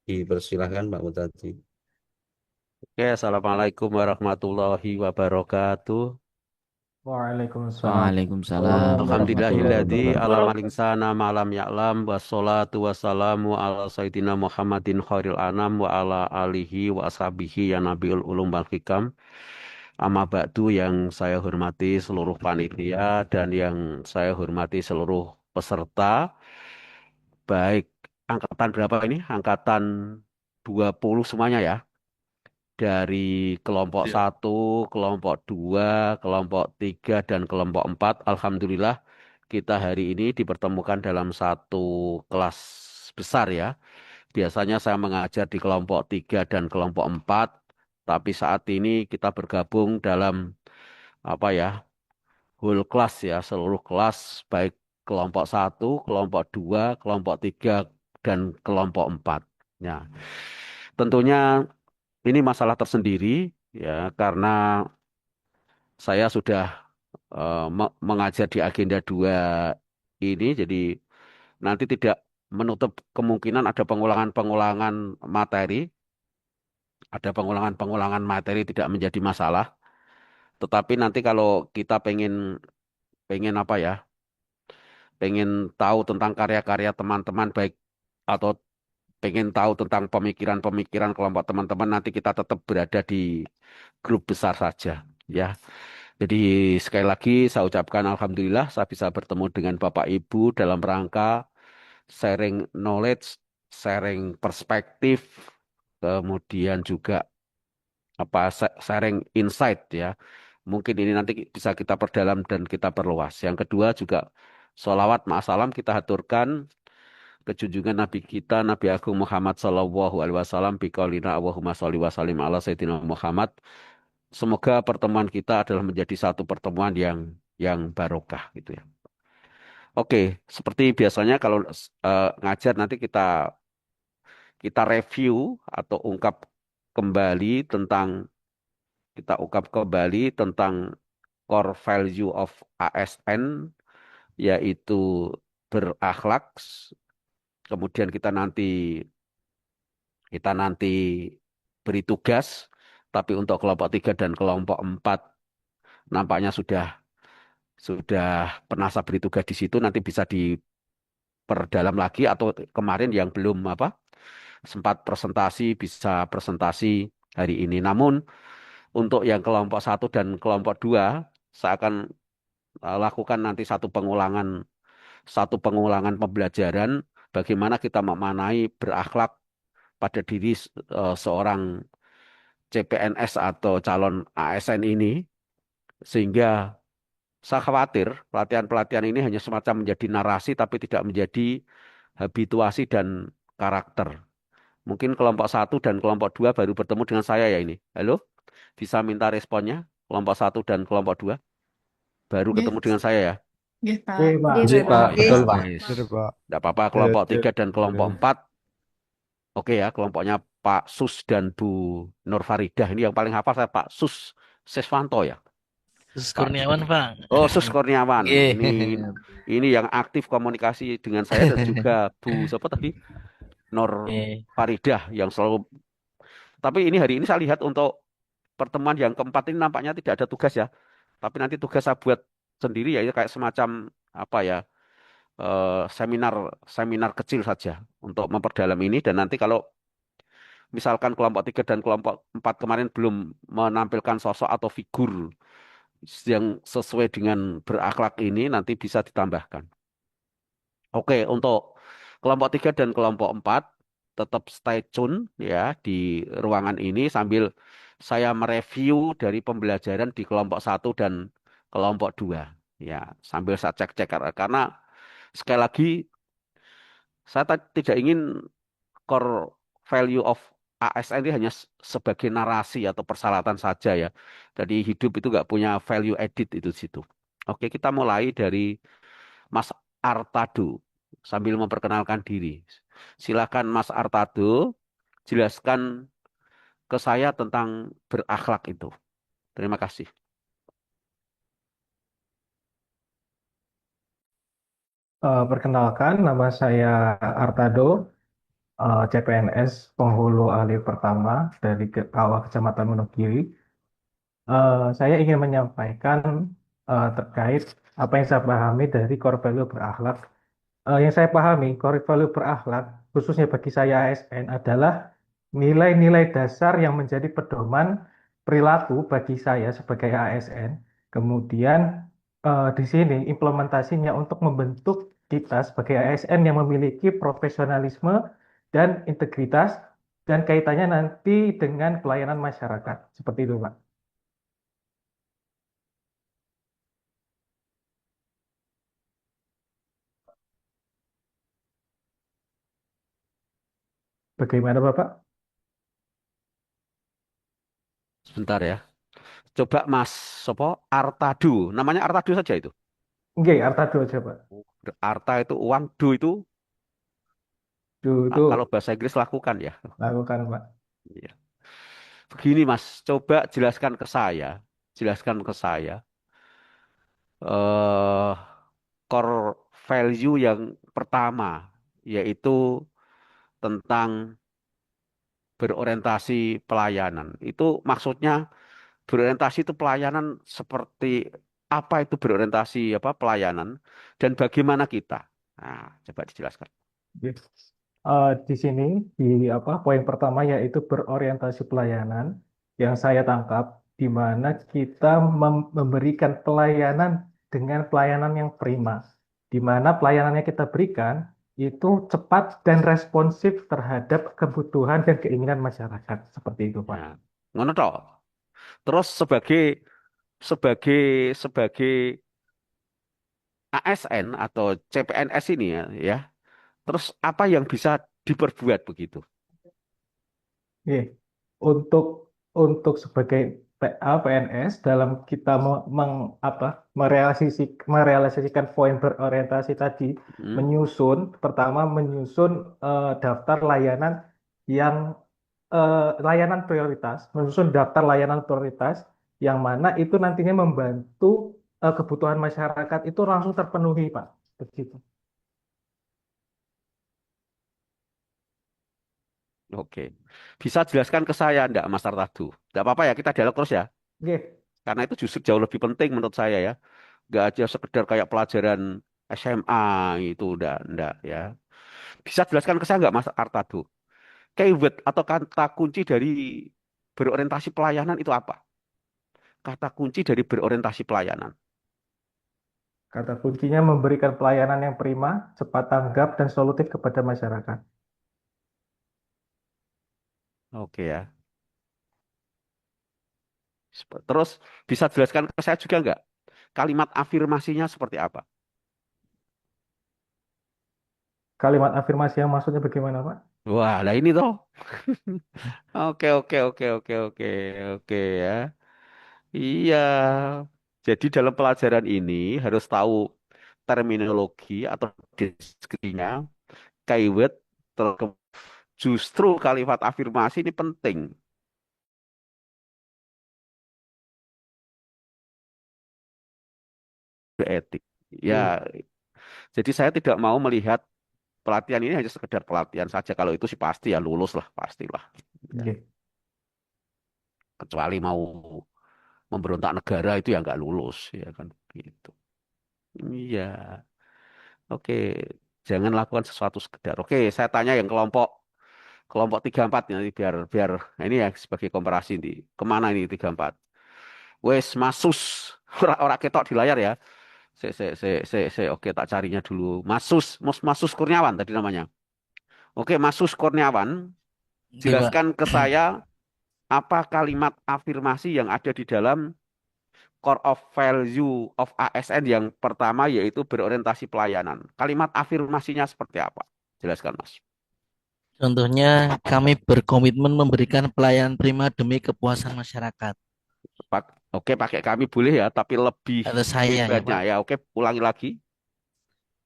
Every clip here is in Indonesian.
Dipersilahkan Pak Mutati. Oke, Assalamualaikum warahmatullahi wabarakatuh. Waalaikumsalam Waalaikumsalam warahmatullahi Alhamdulillahilladzi wabarakatuh. alamal insana ma'lam ya'lam wassalatu wassalamu ala sayyidina Muhammadin khairil anam wa ala alihi wa ashabihi ya nabiul ulum wal hikam. Amma ba'du, yang saya hormati seluruh panitia dan yang saya hormati seluruh peserta, baik angkatan berapa ini? Angkatan 20 semuanya ya. Dari kelompok Siap. satu, kelompok 2, kelompok 3, dan kelompok 4. Alhamdulillah kita hari ini dipertemukan dalam satu kelas besar ya. Biasanya saya mengajar di kelompok 3 dan kelompok 4, tapi saat ini kita bergabung dalam apa ya, whole kelas ya, seluruh kelas, baik kelompok satu, kelompok 2, kelompok 3, dan kelompok 4. Ya, tentunya ini masalah tersendiri ya, karena saya sudah mengajar di agenda 2 ini, jadi nanti tidak menutup kemungkinan ada pengulangan-pengulangan materi, tidak menjadi masalah. Tetapi nanti kalau kita pengen pengen apa ya, pengen tahu tentang karya-karya teman-teman baik atau pengen tahu tentang pemikiran-pemikiran kelompok teman-teman, nanti kita tetap berada di grup besar saja ya. Jadi sekali lagi saya ucapkan alhamdulillah saya bisa bertemu dengan Bapak Ibu dalam rangka sharing knowledge, sharing perspektif, kemudian juga sharing insight ya. Mungkin ini nanti bisa kita perdalam dan kita perluas. Yang kedua juga sholawat ma'asalam kita haturkan ke junjungan Nabi kita Nabi Agung Muhammad Sallallahu Alaihi Wasallam biqaulina Allahumma sholli wa sallim ala Sayyidina Muhammad. Semoga pertemuan kita adalah menjadi satu pertemuan yang barokah gitu ya. Oke, seperti biasanya kalau ngajar nanti kita review atau kembali tentang ungkap kembali tentang core value of ASN, yaitu berakhlak. Kemudian kita nanti beri tugas, tapi untuk kelompok 3 dan kelompok 4 nampaknya sudah pernah saya beri tugas di situ, nanti bisa diperdalam lagi atau kemarin yang belum sempat presentasi bisa presentasi hari ini. Namun untuk yang kelompok satu dan kelompok 2 saya akan lakukan nanti satu pengulangan pembelajaran bagaimana kita memanai berakhlak pada diri seorang CPNS atau calon ASN ini, sehingga saya khawatir pelatihan-pelatihan ini hanya semacam menjadi narasi tapi tidak menjadi habituasi dan karakter. Mungkin kelompok satu dan kelompok 2 baru bertemu dengan saya ya ini. Halo, bisa minta responnya? Kelompok satu dan kelompok 2 baru Nggih, ketemu dengan saya ya. nggih, Pak. Oke, Pak. Nggih, Oke, Pak. Pak. Nggih. Betul, Pak. Wes, Betul, Pak. tidak apa-apa Sip, kelompok sip. 3 dan kelompok Eh, 4. Oke ya, kelompoknya Pak Sus dan Bu Nur Faridah. Ini yang paling hafal saya Pak Sus Seswanto ya. Sus Pak. Kurniawan, Pak. Oh, Sus Kurniawan. Nggih. Ini yang aktif komunikasi dengan saya dan juga Bu siapa tadi? Nur Nggih. Faridah yang selalu. Tapi ini hari ini saya lihat untuk pertemuan yang keempat ini nampaknya tidak ada tugas ya. Tapi nanti tugas saya buat sendiri ya, ini kayak semacam apa ya? Seminar seminar kecil saja untuk memperdalam ini, dan nanti kalau misalkan kelompok 3 dan kelompok 4 kemarin belum menampilkan sosok atau figur yang sesuai dengan berakhlak ini, nanti bisa ditambahkan. Oke, untuk kelompok 3 dan kelompok 4 tetap stay tune ya di ruangan ini sambil saya mereview dari pembelajaran di kelompok satu dan kelompok 2. Ya, sambil saya cek-cek karena sekali lagi saya tidak ingin core value of ASN ini hanya sebagai narasi atau persyaratan saja ya. Jadi hidup itu nggak punya value edit itu di situ. Oke, kita mulai dari Mas Artado sambil memperkenalkan diri. Silakan Mas Artado, jelaskan ke saya tentang berakhlak itu. Terima kasih. Perkenalkan, nama saya Artado. CPNS Penghulu Ahli Pertama dari Kawah Kecamatan Wonogiri. Saya ingin menyampaikan terkait apa yang saya pahami dari core value berakhlak. Yang saya pahami, core value berakhlak, khususnya bagi saya ASN, adalah nilai-nilai dasar yang menjadi pedoman perilaku bagi saya sebagai ASN. Kemudian di sini implementasinya untuk membentuk kita sebagai ASN yang memiliki profesionalisme dan integritas dan kaitannya nanti dengan pelayanan masyarakat. Seperti itu, Pak. Bagaimana, Bapak? Sebentar ya. Coba Mas Sopo Artadu. Namanya Artadu saja itu. Oke, Artado aja, Pak. Arta itu uang, do itu Itu kalau bahasa Inggris lakukan ya. lakukan, Pak. Iya. Begini Mas, coba jelaskan ke saya. Jelaskan ke saya. eh core value yang pertama yaitu tentang berorientasi pelayanan. Itu maksudnya berorientasi itu pelayanan seperti apa itu berorientasi apa pelayanan dan bagaimana kita. Nah, coba dijelaskan. Oke. Di sini di apa poin pertama yaitu berorientasi pelayanan yang saya tangkap di mana kita memberikan pelayanan dengan pelayanan yang prima, di mana pelayanan yang kita berikan itu cepat dan responsif terhadap kebutuhan dan keinginan masyarakat seperti itu, Pak. Nah, ngono toh. Terus sebagai sebagai sebagai ASN atau CPNS ini ya, ya. Terus apa yang bisa diperbuat begitu? Oke. Untuk sebagai PNS dalam kita merealisasikan poin berorientasi tadi, Hmm? pertama menyusun daftar layanan yang menyusun daftar layanan prioritas yang mana itu nantinya membantu kebutuhan masyarakat itu langsung terpenuhi, Pak. Begitu. Oke. Bisa jelaskan ke saya enggak Mas Artadu? Enggak apa-apa ya, kita dialog terus ya. Oke, Karena itu justru jauh lebih penting menurut saya ya. Enggak aja sekedar kayak pelajaran SMA itu enggak ya. Bisa jelaskan ke saya enggak Mas Artadu? Keyword atau kata kunci dari berorientasi pelayanan itu apa? Kata kunci dari berorientasi pelayanan. kata kuncinya memberikan pelayanan yang prima, cepat tanggap, dan solutif kepada masyarakat. Oke ya. Terus bisa jelaskan ke saya juga enggak? Kalimat afirmasinya seperti apa? Kalimat afirmasi yang maksudnya bagaimana, Pak? Wah, lah ini toh. Oke, oke, oke, oke, oke, oke ya. Iya. Jadi dalam pelajaran ini harus tahu terminologi atau deskripsinya, keyword, justru kalimat afirmasi ini penting. Etik. Oke, Ya, jadi saya tidak mau melihat pelatihan ini hanya sekedar pelatihan saja. Kalau itu sih pasti ya lulus lah, pastilah. Ya. oke, Kecuali mau memberontak negara itu ya nggak lulus, ya kan gitu. Iya. Oke, jangan lakukan sesuatu sekedar. Oke, saya tanya yang kelompok kelompok 34 nanti biar biar nah ini ya sebagai komparasi di kemana ini 34. Wes Masus ora ketok di layar ya. Oke tak carinya dulu. Masus Kurniawan tadi namanya. Oke, Masus Kurniawan, Oke, Pak. jelaskan ke saya apa kalimat afirmasi yang ada di dalam core of value of ASN yang pertama yaitu berorientasi pelayanan. Kalimat afirmasinya seperti apa? Jelaskan, Mas. Contohnya, kami berkomitmen memberikan pelayanan prima demi kepuasan masyarakat. Oke, pakai kami boleh ya, tapi lebih Atau saya ya, hebatnya Pak. ya. Oke, ulangi lagi.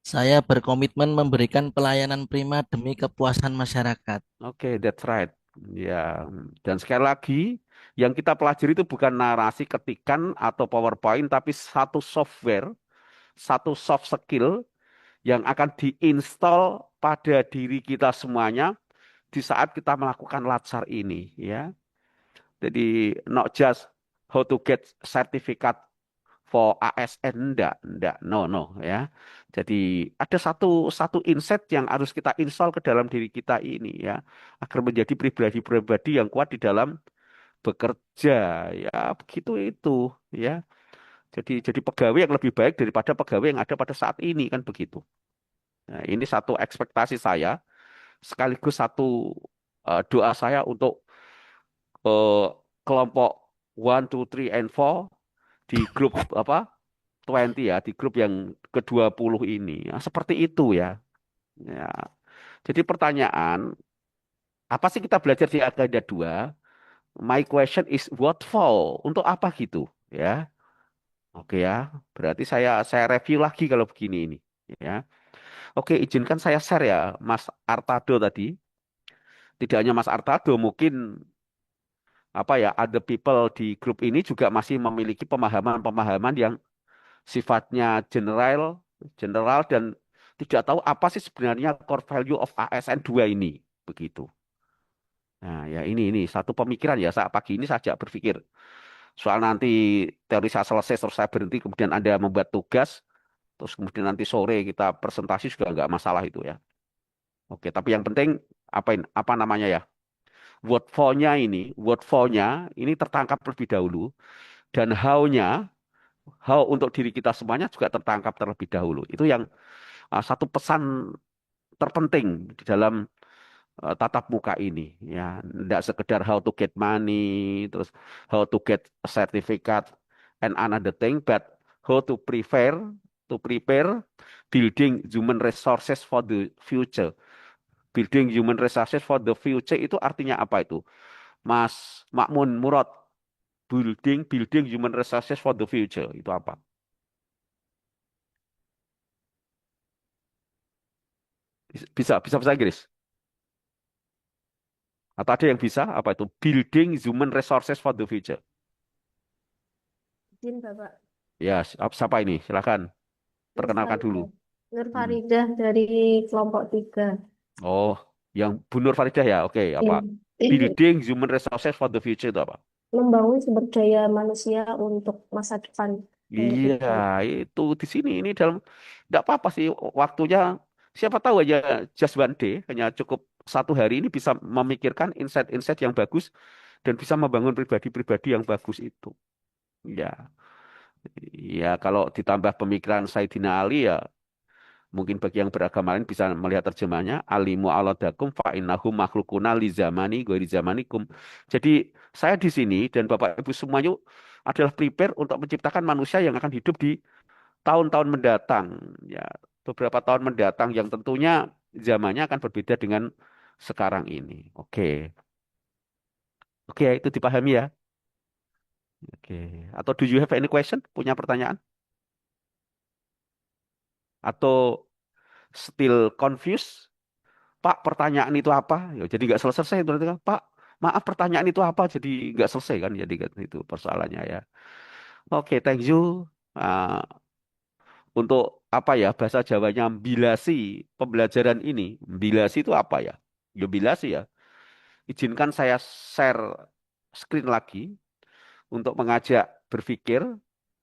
Saya berkomitmen memberikan pelayanan prima demi kepuasan masyarakat. Oke, that's right. Ya, dan sekali lagi, yang kita pelajari itu bukan narasi ketikan atau PowerPoint, tapi satu software, satu soft skill yang akan diinstal pada diri kita semuanya di saat kita melakukan latsar ini, ya. Jadi not just how to get certificate for ASN, enggak, no, no, ya. Jadi ada satu satu insight yang harus kita install ke dalam diri kita ini, ya, agar menjadi pribadi-pribadi yang kuat di dalam bekerja, ya, begitu itu, ya. Jadi pegawai yang lebih baik daripada pegawai yang ada pada saat ini kan begitu. Nah, ini satu ekspektasi saya sekaligus satu doa saya untuk eh, kelompok 1, 2, 3, and 4 di grup apa 20 ya, di grup yang ke-20 ini. Ya, seperti itu ya. Ya. Jadi pertanyaan, apa sih kita belajar di Agenda 2? My question is what for? Untuk apa gitu? Ya. Oke ya. Berarti saya review lagi kalau begini ini. Ya. Oke, izinkan saya share ya, Mas Artado tadi. Tidak hanya Mas Artado, mungkin apa ya, other people di grup ini juga masih memiliki pemahaman-pemahaman yang sifatnya general, general dan tidak tahu apa sih sebenarnya core value of ASN 2 ini, begitu. Nah, ya ini satu pemikiran ya, saat pagi ini saja berpikir. Soal nanti teori saya selesai, terus saya berhenti, kemudian Anda membuat tugas, terus kemudian nanti sore kita presentasi juga nggak masalah itu ya. Oke, tapi yang penting apa namanya ya? Word for-nya ini tertangkap terlebih dahulu dan how untuk diri kita semuanya juga tertangkap terlebih dahulu. Itu yang satu pesan terpenting di dalam tatap muka ini ya. Tidak sekedar how to get money, terus how to get a certificate and another thing, but how to prepare building human resources for the future. Building human resources for the future itu artinya apa itu? Mas Makmun Murad, building human resources for the future itu apa? Bisa bahasa Inggris? Atau ada yang bisa apa itu? Building human resources for the future. Izin Bapak. Ya, siapa ini? Silakan Nur perkenalkan dulu. Faridah. Nur Hmm. Faridah dari kelompok 3. Oh, yang Bu Nur Faridah ya. Oke, apa? Building human resources for the future itu apa? Membangun sumber daya manusia untuk masa depan. Iya, itu di sini ini dalam tidak apa-apa sih waktunya. Siapa tahu aja just one day, hanya cukup 1 hari ini bisa memikirkan insight-insight yang bagus dan bisa membangun pribadi-pribadi yang bagus itu. Ya, ya kalau ditambah pemikiran Sayyidina Ali ya mungkin bagi yang beragama lain bisa melihat terjemahnya alimu aladakum fa innahum makhlukuna li zamani ghairi zamanikum. Jadi saya di sini dan Bapak Ibu semuanya adalah prepare untuk menciptakan manusia yang akan hidup di tahun-tahun mendatang. Ya, beberapa tahun mendatang yang tentunya zamannya akan berbeda dengan sekarang ini. Oke. Oke, itu dipahami ya. Oke. Atau do you have any question? Punya pertanyaan? Atau still confused? Pak, pertanyaan itu apa? Ya, jadi nggak selesai berarti kan. Pak, maaf pertanyaan itu apa? Jadi nggak selesai kan? Jadi kan itu persoalannya ya. Oke, thank you. Ah, untuk apa ya bahasa Jawanya bilasi pembelajaran ini. Bilasi itu apa ya? Ya bilasi ya. Izinkan saya share screen lagi untuk mengajak berpikir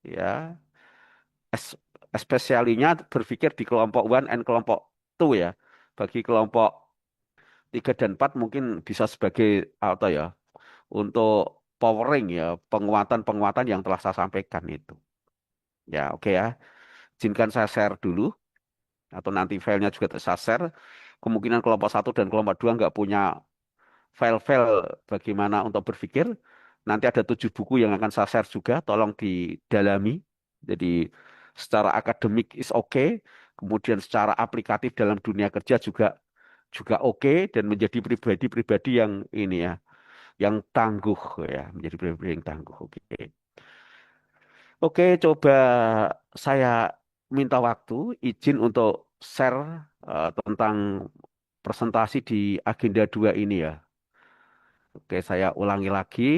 ya, es- especially-nya berpikir di kelompok one and kelompok two ya. Bagi kelompok 3 dan 4 mungkin bisa sebagai apa ya untuk powering ya, penguatan-penguatan yang telah saya sampaikan itu. Ya, oke ya. Izinkan saya share dulu atau nanti filenya juga saya share. Kemungkinan kelompok 1 dan kelompok 2 nggak punya file-file bagaimana untuk berpikir. Nanti ada 7 buku yang akan saya share juga, tolong didalami. Jadi secara akademik is okay, kemudian secara aplikatif dalam dunia kerja juga juga oke dan menjadi pribadi-pribadi yang ini ya, yang tangguh ya, menjadi pribadi yang tangguh. Oke. Oke, coba saya minta waktu izin untuk share tentang presentasi di agenda 2 ini ya. Oke, saya ulangi lagi,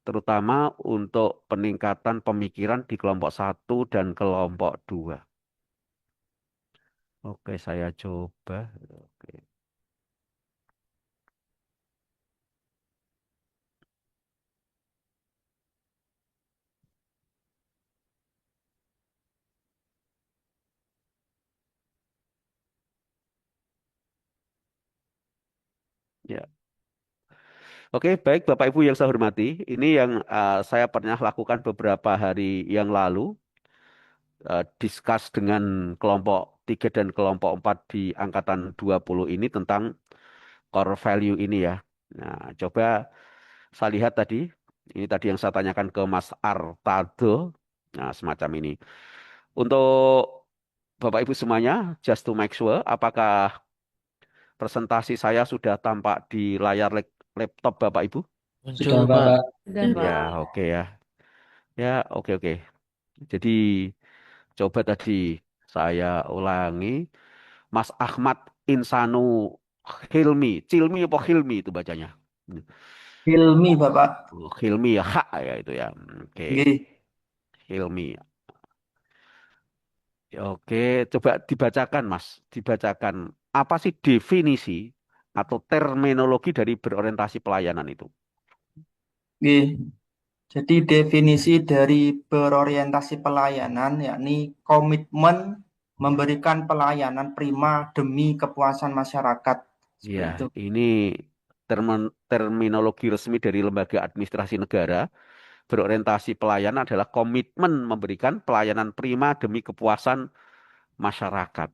terutama untuk peningkatan pemikiran di kelompok 1 dan kelompok 2. Oke, saya coba. Oke. Ya. Oke, baik Bapak Ibu yang saya hormati, ini yang saya pernah lakukan beberapa hari yang lalu, discuss dengan kelompok 3 dan kelompok 4 di angkatan 20 ini tentang core value ini ya. Nah, coba saya lihat tadi, ini tadi yang saya tanyakan ke Mas Artado, nah semacam ini. Untuk Bapak Ibu semuanya, just to make sure, apakah presentasi saya sudah tampak di layar laptop Bapak Ibu? Muncul, Sudah, Pak. Pak. Sudah, Ya, Pak. oke ya. Ya, oke oke. Jadi coba tadi saya ulangi, Mas Ahmad Insanu Hilmi, Cilmi apa Hilmi itu bacanya? Hilmi, Bapak. Oh, Hilmi ya, hak ya itu ya. Oke, Nggih. Hilmi. Oke, coba dibacakan Mas, dibacakan apa sih definisi atau terminologi dari berorientasi pelayanan itu? Nggih. Jadi definisi dari berorientasi pelayanan yakni komitmen memberikan pelayanan prima demi kepuasan masyarakat. Seperti Ya, itu. ini terminologi resmi dari lembaga administrasi negara. Berorientasi pelayanan adalah komitmen memberikan pelayanan prima demi kepuasan masyarakat.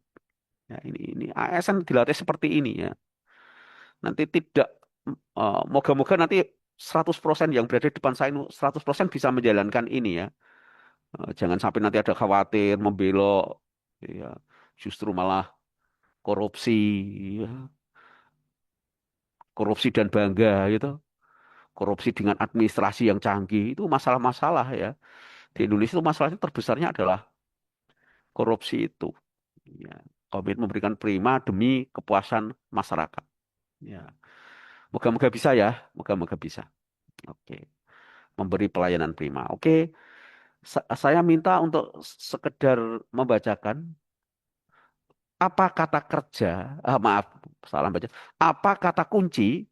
Ya, ini ASN dilatih seperti ini ya. Nanti tidak, moga-moga nanti 100% yang berada di depan saya ini 100% bisa menjalankan ini ya. Jangan sampai nanti ada khawatir membelok, ya, justru malah korupsi, ya, korupsi dan bangga gitu. Korupsi dengan administrasi yang canggih itu masalah-masalah ya. Di Indonesia itu masalahnya terbesarnya adalah korupsi itu. Ya, komit memberikan prima demi kepuasan masyarakat. Ya, moga-moga bisa ya, moga-moga bisa. Oke, memberi pelayanan prima. Oke, saya minta untuk sekedar membacakan apa kata kerja, maaf, salah baca. Apa kata kunci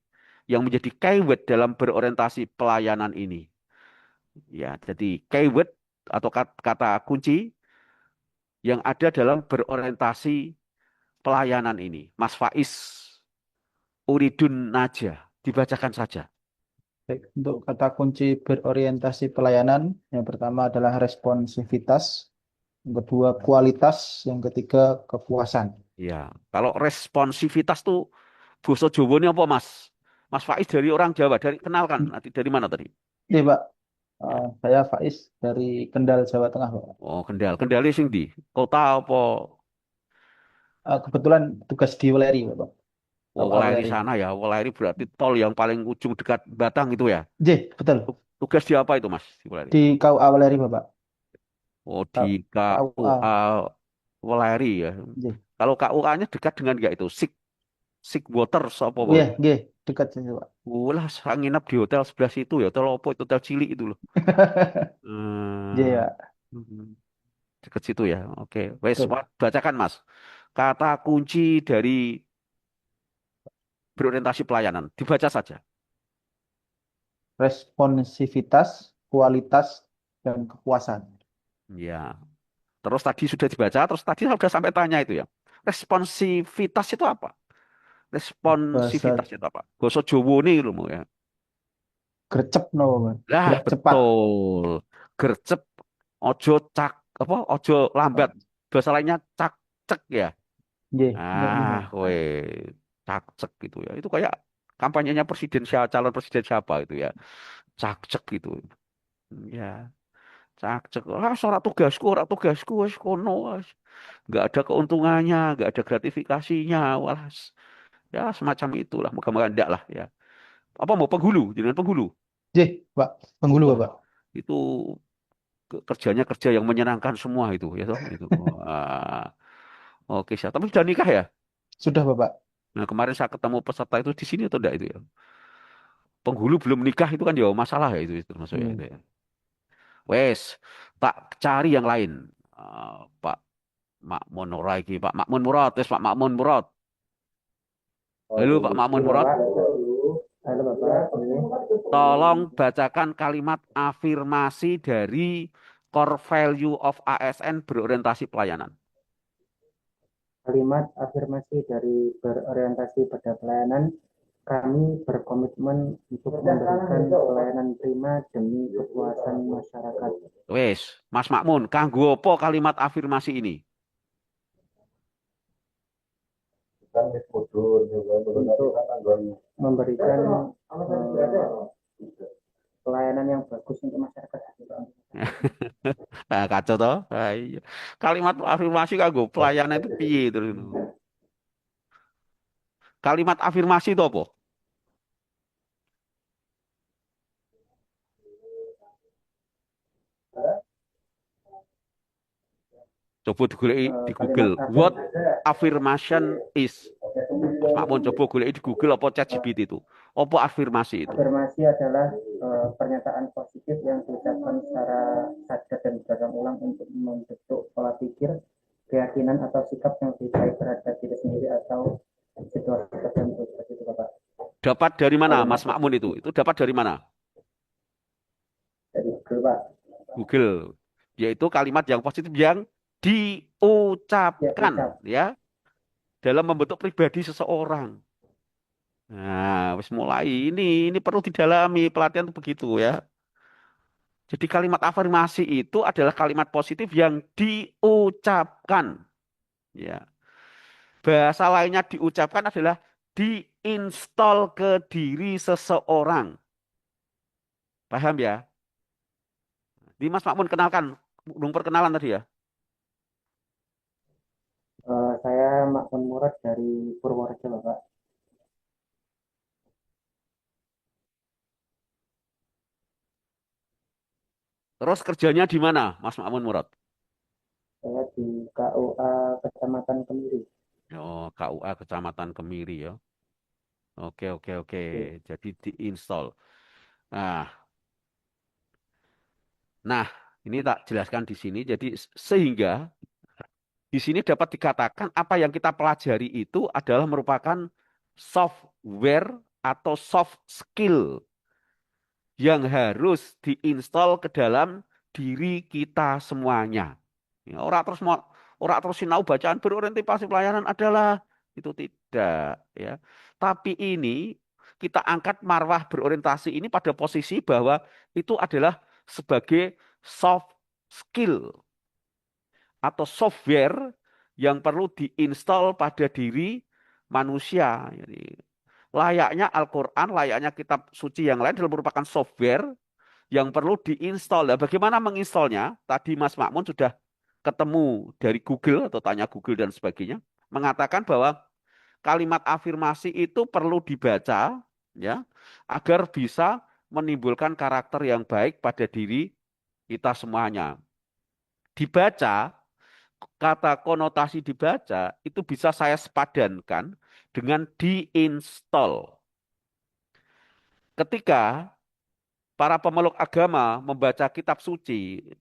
yang menjadi keyword dalam berorientasi pelayanan ini? Ya, jadi keyword atau kata kunci yang ada dalam berorientasi pelayanan ini. Mas Faiz Uridun Naja, dibacakan saja. Baik, untuk kata kunci berorientasi pelayanan, yang pertama adalah responsivitas, yang kedua kualitas, yang ketiga kepuasan. Ya, kalau responsivitas tuh bahasa Jawa ini apa, Mas? Mas Faiz dari orang Jawa, dari kenalkan nanti dari mana tadi? Iya, Pak. Ya. Saya Faiz dari Kendal, Jawa Tengah, Pak. Oh, Kendal. Kendal sing di kota apa? Kebetulan tugas di Weleri, Pak. Oh, KUA Weleri Weleri. sana ya. Weleri berarti tol yang paling ujung dekat Batang itu ya. J, betul. Tugas di apa itu, Mas? Di Weleri. Di KUA Weleri, Bapak. Oh, di KUA. KUA Weleri ya. J. Kalau KUA-nya dekat dengan enggak itu? Sik Water apa, Iya, Pak? G, dekat sini, Pak. Lah, saya nginap di hotel sebelah situ ya. Hotel apa itu? Hotel Cilik itu loh. J, Hmm, ya. dekat situ ya. Oke, wes Betul. bacakan Mas. Kata kunci dari berorientasi pelayanan. Dibaca saja. Responsivitas, kualitas, dan kepuasan. Ya. Terus tadi sudah dibaca, terus tadi saya sudah sampai tanya itu ya. Responsivitas itu apa? Bahasa Responsivitas itu apa? Bahasa Jawa nih loh ya. gercep, no, Pak. Lah Gerak cepat. betul. Gercep, ojo cak, apa? Ojo lambat. Bahasa lainnya cak cek ya. J, benar, Ah, benar. weh, cak cek gitu ya. Itu kayak kampanyenya presiden siapa, calon presiden siapa itu ya. Cak cek gitu. Ya, cak cek. Ah, ora tugasku, wes kono. Wes. Nggak ada keuntungannya, nggak ada gratifikasinya. Wah, ya semacam itulah. Moga-moga enggak lah ya. Apa mau penghulu? Jangan penghulu. J, Pak. Penghulu, Wah, Bapak. itu kerjanya kerja yang menyenangkan semua itu ya toh itu. Wah, oke siap. Tapi sudah nikah ya? Sudah, Bapak. Nah, kemarin saya ketemu peserta itu di sini atau enggak itu ya? Penghulu belum nikah itu kan ya masalah ya itu termasuk ya, Hmm. itu ya. Wes, tak cari yang lain. Pak Makmun lagi, Pak Makmun Murad, Pak Makmun Murad. Halo Pak Makmun Murad. Halo, Bapak. Tolong bacakan kalimat afirmasi dari core value of ASN berorientasi pelayanan. Kalimat afirmasi dari berorientasi pada pelayanan Kami berkomitmen untuk memberikan pelayanan prima demi kepuasan masyarakat. Wes, Mas Makmun, kanggo apa kalimat afirmasi ini? Untuk memberikan pelayanan yang bagus untuk masyarakat. Nah, kacau toh? Ah, iya. Kalimat afirmasi kanggo pelayanan itu piye terus? Kalimat afirmasi itu apa? Coba di Google. What affirmation is? Mas Makmun coba golek di Google apa ChatGPT itu. Apa afirmasi itu? Afirmasi adalah pernyataan positif yang diucapkan secara sadar dan berulang-ulang untuk membentuk pola pikir, keyakinan atau sikap yang lebih baik terhadap diri sendiri atau situasi tertentu. Seperti itu, Bapak. Dapat dari mana, Mas Makmun itu? Itu dapat dari mana? Dari Google, Pak. Google. Yaitu kalimat yang positif yang diucapkan, ya, dalam membentuk pribadi seseorang. Nah, wis mulai ini perlu didalami pelatihan itu begitu ya. Jadi kalimat afirmasi itu adalah kalimat positif yang diucapkan, ya. Bahasa lainnya diucapkan adalah diinstal ke diri seseorang. Paham ya? Di Mas Makmun kenalkan, belum perkenalan tadi ya. Saya Makmun Murad dari Purworejo, Bapak. Terus kerjanya di mana, Mas Makmun Murad? Saya di KUA Kecamatan Kemiri. Oh, KUA Kecamatan Kemiri ya. Oke, oke, oke. Jadi diinstal. Nah, ini tak jelaskan di sini. Jadi sehingga di sini dapat dikatakan apa yang kita pelajari itu adalah merupakan software atau soft skill yang harus diinstal ke dalam diri kita semuanya. Ya, orang terus sinau bacaan berorientasi pelayanan adalah itu tidak ya. Tapi ini kita angkat marwah berorientasi ini pada posisi bahwa itu adalah sebagai soft skill atau software yang perlu diinstal pada diri manusia. Jadi, layaknya Al-Quran, layaknya kitab suci yang lain adalah merupakan software yang perlu diinstal. Nah, bagaimana menginstalnya? Tadi Mas Makmun sudah ketemu dari Google atau tanya Google dan sebagainya, mengatakan bahwa kalimat afirmasi itu perlu dibaca ya agar bisa menimbulkan karakter yang baik pada diri kita semuanya. Dibaca, kata konotasi dibaca itu bisa saya sepadankan dengan diinstal. Ketika para pemeluk agama membaca kitab suci,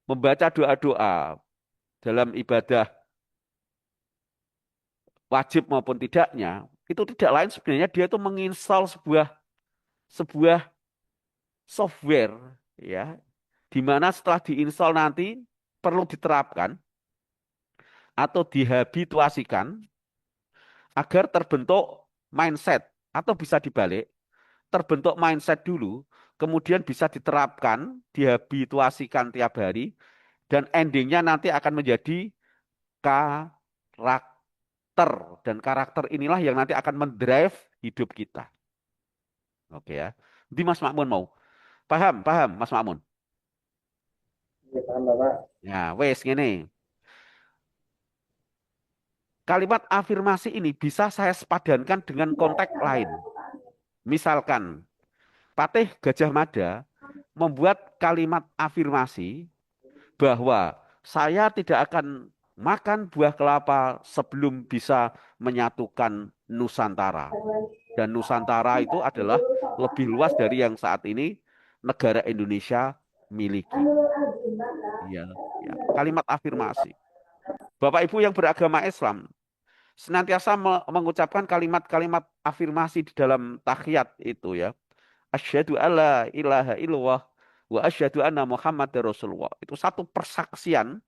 membaca doa-doa dalam ibadah wajib maupun tidaknya, itu tidak lain sebenarnya dia itu menginstal sebuah software ya, di mana setelah diinstal nanti perlu diterapkan atau dihabituasikan agar terbentuk mindset atau bisa dibalik, terbentuk mindset dulu, kemudian bisa diterapkan, dihabituasikan tiap hari, dan endingnya nanti akan menjadi karakter. Dan karakter inilah yang nanti akan mendrive hidup kita. Oke ya. Jadi Mas Makmun mau. Paham, paham Mas Makmun? Ya, paham, Bapak. Ya, wes gini. Kalimat afirmasi ini bisa saya sepadankan dengan konteks lain. Misalkan, Patih Gajah Mada membuat kalimat afirmasi bahwa saya tidak akan makan buah kelapa sebelum bisa menyatukan Nusantara. Dan Nusantara itu adalah lebih luas dari yang saat ini negara Indonesia miliki. Ya, ya. Kalimat afirmasi. Bapak Ibu yang beragama Islam senantiasa mengucapkan kalimat-kalimat afirmasi di dalam tahiyat itu ya. Asyhadu alla ilaha illallah wa asyhadu anna Muhammadar Rasulullah. Itu satu persaksian,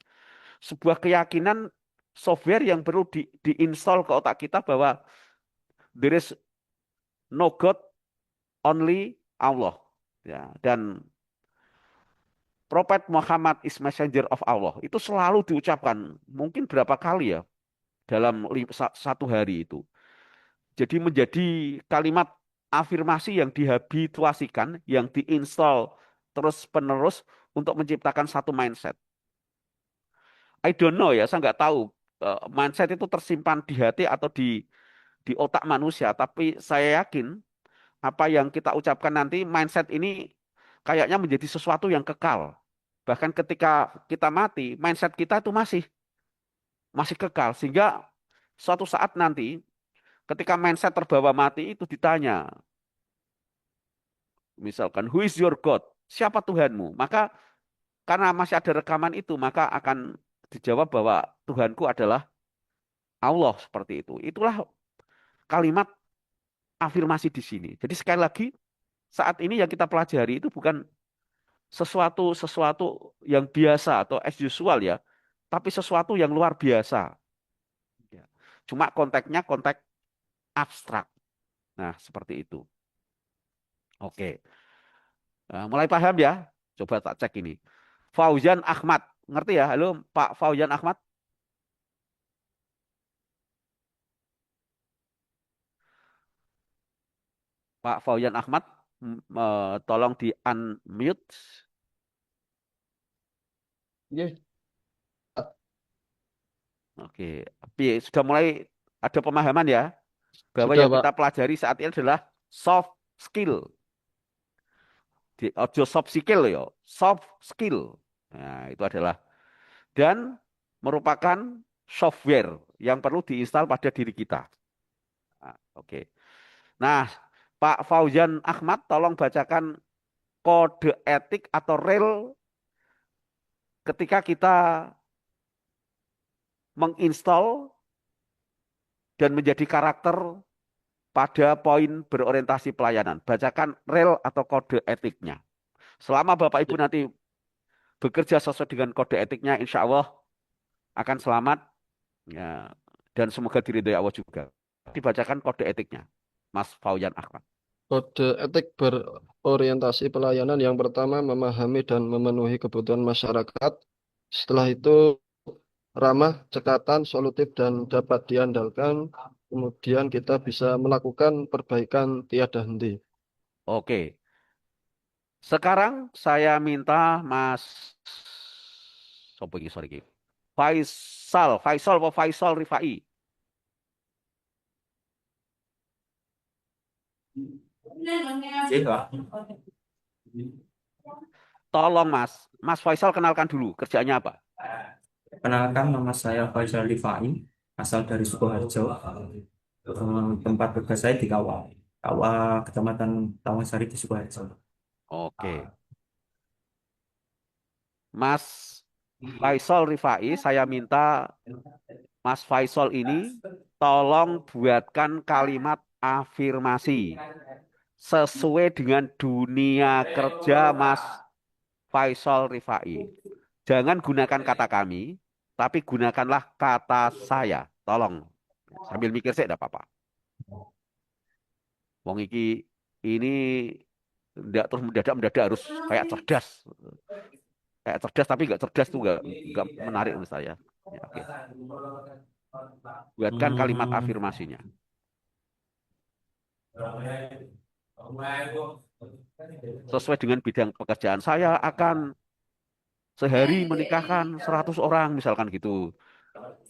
sebuah keyakinan software yang perlu diinstal ke otak kita bahwa there is no God, only Allah. Ya, dan Prophet Muhammad is messenger of Allah. Itu selalu diucapkan, mungkin berapa kali ya dalam satu hari itu. Jadi menjadi kalimat afirmasi yang dihabituasikan, yang diinstal terus-penerus untuk menciptakan satu mindset. I don't know ya, saya nggak tahu mindset itu tersimpan di hati atau di otak manusia, tapi saya yakin apa yang kita ucapkan nanti, mindset ini kayaknya menjadi sesuatu yang kekal. Bahkan ketika kita mati, mindset kita itu masih kekal. Sehingga suatu saat nanti, ketika mindset terbawa mati itu ditanya, misalkan, who is your God? Siapa Tuhanmu? Maka karena masih ada rekaman itu, maka akan dijawab bahwa Tuhanku adalah Allah, seperti itu. Itulah kalimat afirmasi di sini. Jadi sekali lagi, saat ini yang kita pelajari itu bukan sesuatu yang biasa atau as usual ya, tapi sesuatu yang luar biasa. Ya. Cuma konteksnya konteks abstrak. Nah, seperti itu. Oke. Nah, mulai paham ya? Coba tak cek ini. Fauzan Ahmad. Ngerti ya? Halo Pak Fauzan Ahmad? Pak Fauzan Ahmad, tolong di unmute. Yes. Oke. Sudah mulai ada pemahaman ya? Bahwa Sudah, yang Pak. kita pelajari saat ini adalah soft skill. Ojo soft skill ya, soft skill. Nah, itu adalah dan merupakan software yang perlu diinstal pada diri kita. Nah, oke. Nah, Pak Fauzan Ahmad, tolong bacakan kode etik atau rel ketika kita menginstal dan menjadi karakter pada poin berorientasi pelayanan. Bacakan rel atau kode etiknya. Selama Bapak Ibu nanti bekerja sesuai dengan kode etiknya, insya Allah akan selamat ya, dan semoga diridhoi Allah juga. Dibacakan kode etiknya, Mas Fauzan Ahmad. Kode etik berorientasi pelayanan yang pertama memahami dan memenuhi kebutuhan masyarakat. Setelah itu ramah, cekatan, solutif, dan dapat diandalkan. Kemudian kita bisa melakukan perbaikan tiada henti. Oke, sekarang saya minta Mas sorry, Faisal Rifai. Iya, Tolong Mas Faisal kenalkan dulu kerjaannya apa? kenalkan nama saya Faisal Rifai, asal dari Sukoharjo. Tempat tugas saya di Kawah, Kecamatan Tawangsari di Sukoharjo. Oke, Mas Faisal Rifai, saya minta Mas Faisal ini tolong buatkan kalimat afirmasi sesuai dengan dunia kerja Mas Faisal Rifai. Jangan gunakan kata kami, tapi gunakanlah kata saya. Tolong. Sambil mikir sih, tidak apa-apa. Wong iki ini tidak terus mendadak harus kayak cerdas. Kayak cerdas tapi nggak cerdas tuh nggak menarik menurut saya. Ya, oke. Buatkan kalimat afirmasinya. Sesuai dengan bidang pekerjaan saya akan sehari menikahkan 100 orang misalkan gitu.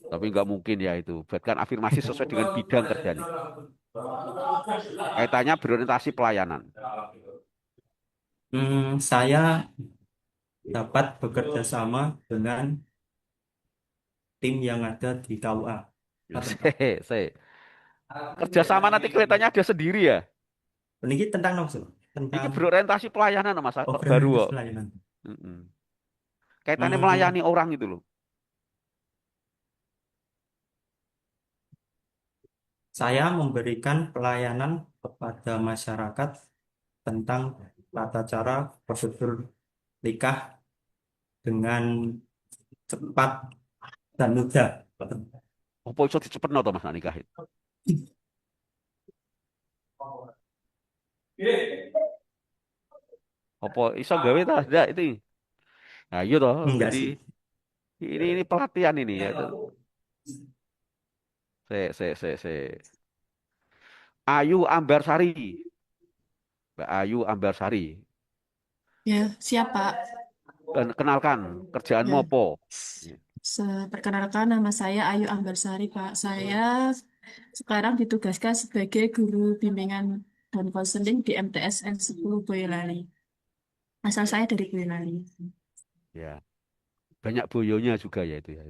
Tapi nggak mungkin ya itu. Buatkan afirmasi sesuai dengan bidang kerjanya. Kaitannya berorientasi pelayanan. Saya dapat bekerja sama dengan tim yang ada di KUA. Kerjasama nanti kelihatannya ada sendiri ya. Ini tentang Ini berorientasi pelayanan Mas, baru. berorientasi pelayanan. Kaitannya melayani orang itu loh. Saya memberikan pelayanan kepada masyarakat tentang tata cara prosedur nikah dengan cepat dan mudah. Apa iso dicepetno to Mas nak nikah itu? Apa iso gawe ta? Ndak itu. Nah, iya toh. Enggak Jadi sih. ini pelatihan ini ya. Se. Ayu Ambarsari. Mbak Ayu Ambarsari. Ya, siapa? Kenalkan, kerjaanmu Ya, apa? perkenalkan nama saya Ayu Ambarsari, Pak. Saya sekarang ditugaskan sebagai guru bimbingan dan konseling di MTSN 10 Boyolali. Asal saya dari Boyolali. Ya, banyak boyonya juga ya itu ya.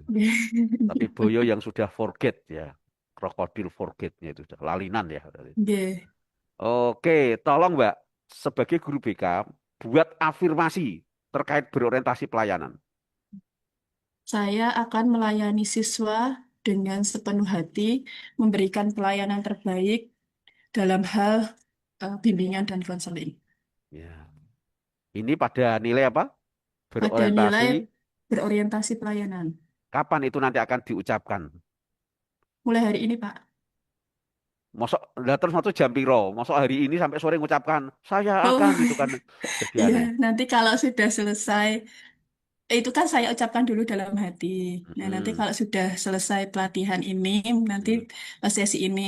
Tapi boyo yang sudah forget ya. Krokodil forgetnya itu sudah lalinan ya. Nggih. Oke, tolong Mbak, sebagai guru BK, buat afirmasi terkait berorientasi pelayanan. Saya akan melayani siswa dengan sepenuh hati, memberikan pelayanan terbaik dalam hal bimbingan dan konseling. Ya. Ini pada nilai apa? Pada nilai Berorientasi. berorientasi pelayanan. Kapan itu nanti akan diucapkan? Mulai hari ini, Pak. Mosok, lah terus waktu jam piro? Mosok hari ini sampai sore ngucapkan, saya Oh, akan gitu kan. Jadi iya, aneh. nanti kalau sudah selesai, itu kan saya ucapkan dulu dalam hati. Nah, nanti Hmm, kalau sudah selesai pelatihan ini, nanti hmm. sesi ini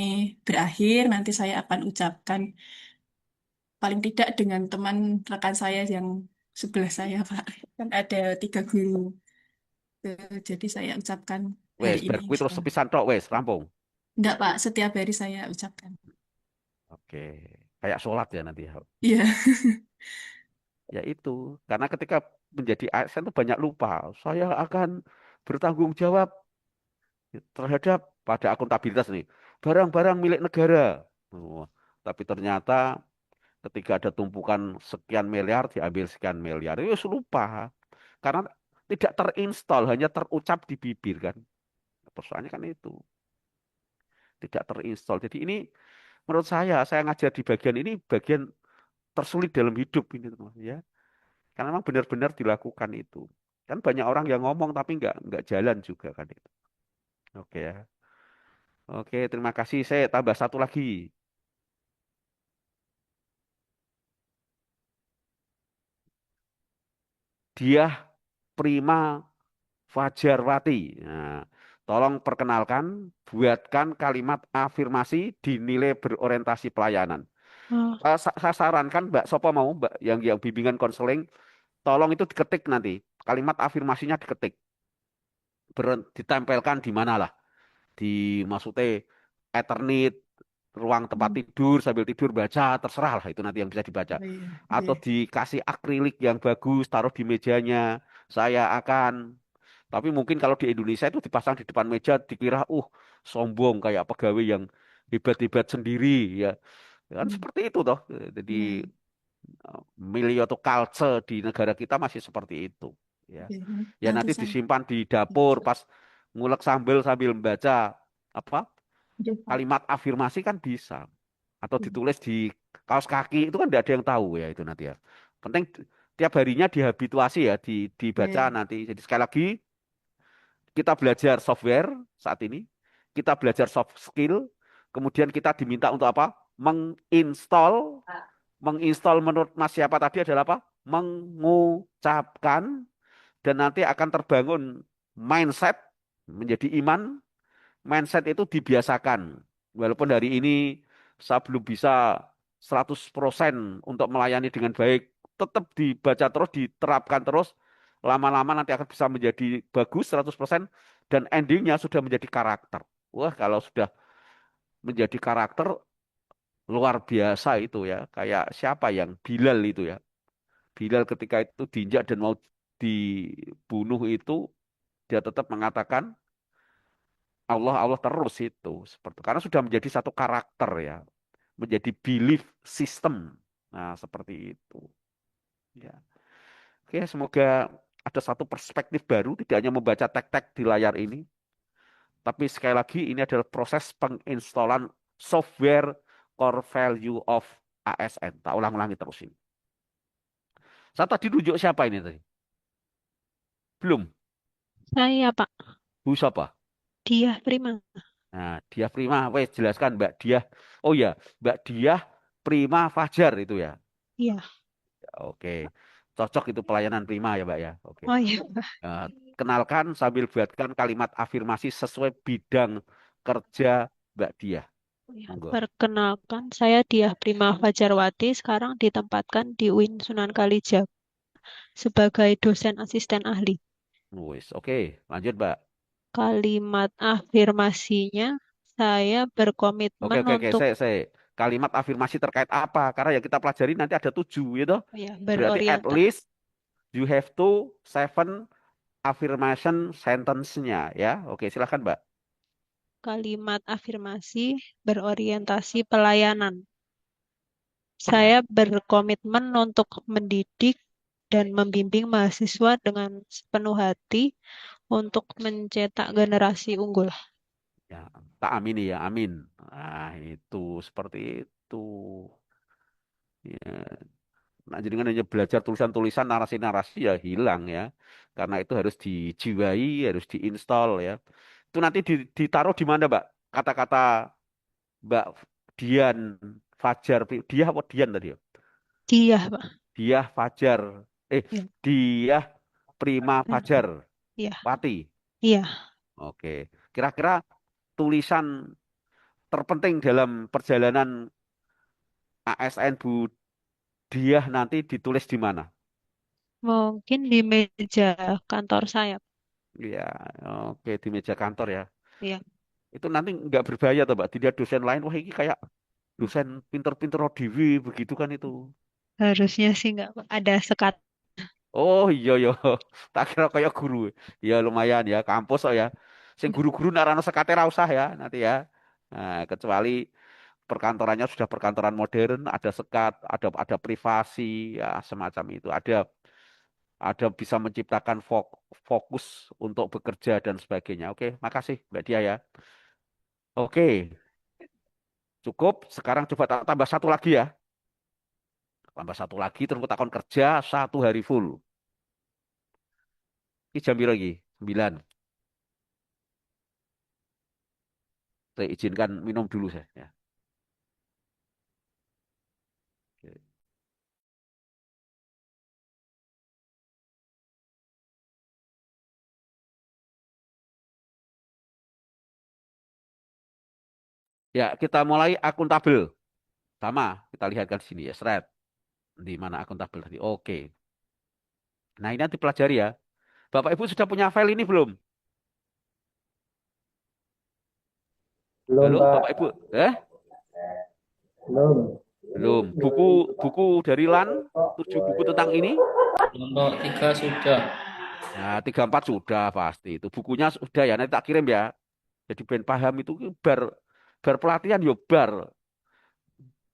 berakhir, nanti saya akan ucapkan paling tidak dengan teman rekan saya yang sebelah saya, Pak. Kan ada 3 guru. Jadi saya ucapkan hari Wes, ini. berkuit terus sepisan tok wes, rampung. Enggak, Pak, setiap hari saya ucapkan. Oke, kayak sholat ya nanti ya. Iya. Ya itu, karena ketika menjadi ASN itu banyak lupa. Saya akan bertanggung jawab terhadap pada akuntabilitas nih, barang-barang milik negara. Oh, tapi ternyata ketika ada tumpukan sekian miliar diambil sekian miliar, itu lupa karena tidak terinstall, hanya terucap di bibir kan. Persoalannya kan itu tidak terinstall. Jadi ini menurut saya ngajar di bagian ini bagian tersulit dalam hidup ini teman ya. Karena memang benar-benar dilakukan itu. Kan banyak orang yang ngomong tapi nggak jalan juga kan itu. Oke ya. Oke, terima kasih. Saya tambah satu lagi. Diah Prima Fajarwati. Nah, tolong perkenalkan, buatkan kalimat afirmasi dinilai berorientasi pelayanan. Saya sarankan Mbak Sopo mau Mbak yang bimbingan konseling, tolong itu diketik nanti. Kalimat afirmasinya diketik. Ditempelkan di mana lah. Di maksudnya Eternit, ruang tempat tidur, sambil tidur baca, terserah lah itu nanti yang bisa dibaca. Oh, iya. Atau Iya. dikasih akrilik yang bagus, taruh di mejanya. Saya akan. Tapi mungkin kalau di Indonesia itu dipasang di depan meja, dikira, sombong kayak pegawai yang hebat-hebat sendiri ya. Kan seperti itu toh. Jadi Iya. milio atau culture di negara kita masih seperti itu. Ya, Iya. ya Nanti nanti saya. disimpan di dapur pas ngulek sambil membaca apa Iya, Pak. kalimat afirmasi kan bisa. Atau ditulis di kaos kaki itu kan tidak ada yang tahu ya itu nanti ya. Penting tiap harinya dihabituasi ya, dibaca Iya. nanti. Jadi sekali lagi kita belajar software saat ini, kita belajar soft skill, kemudian kita diminta untuk apa? Menginstall, menginstall menurut Mas siapa tadi adalah apa? Mengucapkan dan nanti akan terbangun mindset menjadi iman. Mindset itu dibiasakan. Walaupun hari ini saya belum bisa 100% untuk melayani dengan baik, tetap dibaca terus, diterapkan terus, lama-lama nanti akan bisa menjadi bagus 100% dan endingnya sudah menjadi karakter. Wah, kalau sudah menjadi karakter luar biasa itu ya. Kayak siapa yang Bilal itu ya. Bilal ketika itu diinjak dan mau dibunuh itu dia tetap mengatakan Allah Allah terus itu seperti karena sudah menjadi satu karakter ya, menjadi belief system. Nah, seperti itu. Ya. Oke, semoga ada satu perspektif baru, tidak hanya membaca tek-tek di layar ini, tapi sekali lagi ini adalah proses penginstalan software core value of ASN. Tak ulang-ulangi terus ini. Saya tadi tunjuk siapa ini tadi? Belum. Saya, Pak. Bu siapa? Dia Prima. Nah, Diah Prima, wes jelaskan Mbak Diah. Oh ya, Mbak Diah prima fajar itu ya. Iya. Oke. Cocok itu pelayanan prima ya, Mbak ya. Oke. Oh iya, Pak. Eh, kenalkan sambil buatkan kalimat afirmasi sesuai bidang kerja Mbak Dia. Iya. Monggo. Perkenalkan, saya Diah Prima Fajarwati, sekarang ditempatkan di UIN Sunan Kalijaga sebagai dosen asisten ahli. Wis, oke. Lanjut, Mbak. Kalimat afirmasinya, saya Oke, berkomitmen oke, oke. untuk Saya. Kalimat afirmasi terkait apa? Karena yang kita pelajari nanti ada 7, gitu. ya, Berarti at berorientasi. least you have to 7 affirmation sentence-nya ya. Oke, silakan, Mbak. Kalimat afirmasi berorientasi pelayanan. Ya. Saya berkomitmen untuk mendidik dan membimbing mahasiswa dengan sepenuh hati untuk mencetak generasi unggul. Ya, tak amini ya, amin. Nah, itu seperti itu. Ya. Nah, jadi kan hanya belajar tulisan-tulisan, narasi-narasi ya hilang ya. Karena itu harus dijiwai, harus diinstal ya. Itu nanti ditaruh di mana, Mbak? Kata-kata Mbak Dian Fajar, Diah apa Dian tadi ya? Dia, Pak. Diah Fajar, Ya. Diah Prima Fajar, Iya. Pati. Iya. Oke, kira-kira tulisan terpenting dalam perjalanan ASN Bu Diah nanti ditulis di mana? Mungkin di meja kantor saya. Ya, oke di meja kantor ya. Iya. Itu nanti nggak berbahaya tuh, Mbak. Dilihat dosen lain, wah ini kayak dosen pinter-pinter dewi begitu kan itu. Harusnya sih nggak, Pak. Ada sekat. Oh iya iya, tak kira kayak guru. Ya lumayan ya, kampus kok ya. Sing guru-guru narana sekate ra usah ya nanti ya. Nah, kecuali perkantorannya sudah perkantoran modern, ada sekat, ada privasi, ya semacam itu. Ada bisa menciptakan fokus untuk bekerja dan sebagainya. Oke, makasih Mbak Dia ya. Oke, cukup. Sekarang coba tambah satu lagi ya. Tambah satu lagi, terus kita akan kerja 1 hari full. Ini jam berapa lagi? 9. Saya izinkan minum dulu saya. Ya. Oke. Ya, kita mulai akuntabel. Sama, kita lihatkan sini ya, thread. Di mana akuntabel tadi? Oke. Nah, ini nanti pelajari ya. Bapak Ibu sudah punya file ini belum? Belum, Halo, Pak. Bapak Ibu? Belum. Belum. Buku dari LAN, 7 buku tentang ini. Nomor 3 sudah. Nah, 3 4 sudah pasti. Itu bukunya sudah ya, nanti tak kirim ya. Jadi ben paham itu bar pelatihan yo bar.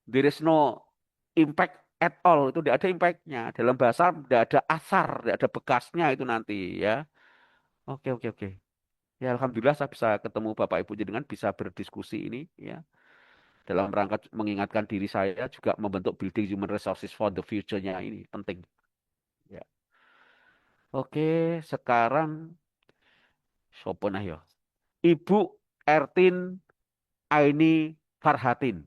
There is no impact at all. Itu tidak ada impactnya. Dalam bahasa tidak ada asar, tidak ada bekasnya itu nanti ya. Oke, oke, oke. Ya, alhamdulillah saya bisa ketemu Bapak Ibu jenengan bisa berdiskusi ini ya. Dalam rangka mengingatkan diri saya juga membentuk building human resources for the future-nya ini penting. Ya. Oke, sekarang sopo nah yo. Ibu Ertin Aini Farhatin.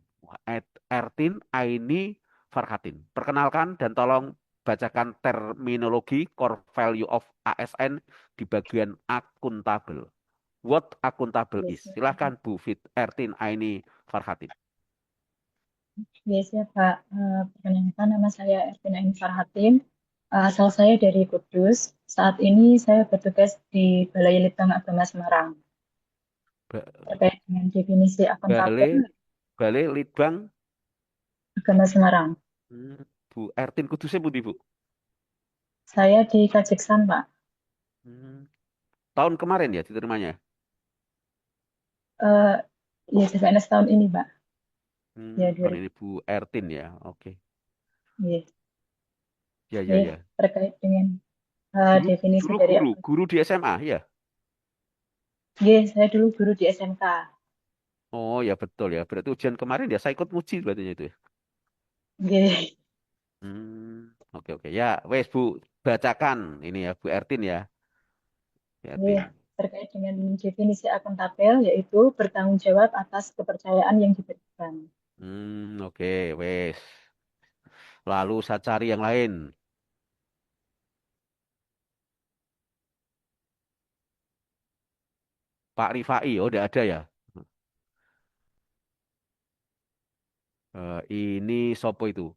Ertin Aini Farhatin. Perkenalkan dan tolong bacakan terminologi core value of ASN di bagian akuntabel. What akuntabel is. Silahkan Bu Fit Ertin Aini Farhatin. Biasanya Pak, perkenalkan nama saya Ervina Aini Farhatin. Asal saya dari Kudus. Saat ini saya bertugas di Balai Litbang Agama Semarang. Terkait dengan definisi akuntabel Balai Litbang Agama Semarang. Bu Ertin Kudusnya Bu, Bu? Saya di Kajeksan, Pak. Tahun kemarin ya diterimanya? Ya, CPNS tahun ini, Pak. Ya, Tahun ini Bu Ertin ya, oke. Iya. Ya, ya, ya. Terkait dengan definisi dulu dari guru di SMA ya? Iya, saya dulu guru di SMK. Oh ya betul ya. Berarti ujian kemarin ya saya ikut uji berarti itu ya. Iya. Oke, oke. Ya, wes Bu, bacakan ini ya Bu Ertin ya. Iya, terkait dengan definisi akuntabel yaitu bertanggung jawab atas kepercayaan yang diberikan. Oke, wes. Lalu saya cari yang lain. Pak Rifai, oh udah ada ya. Ini sopo itu?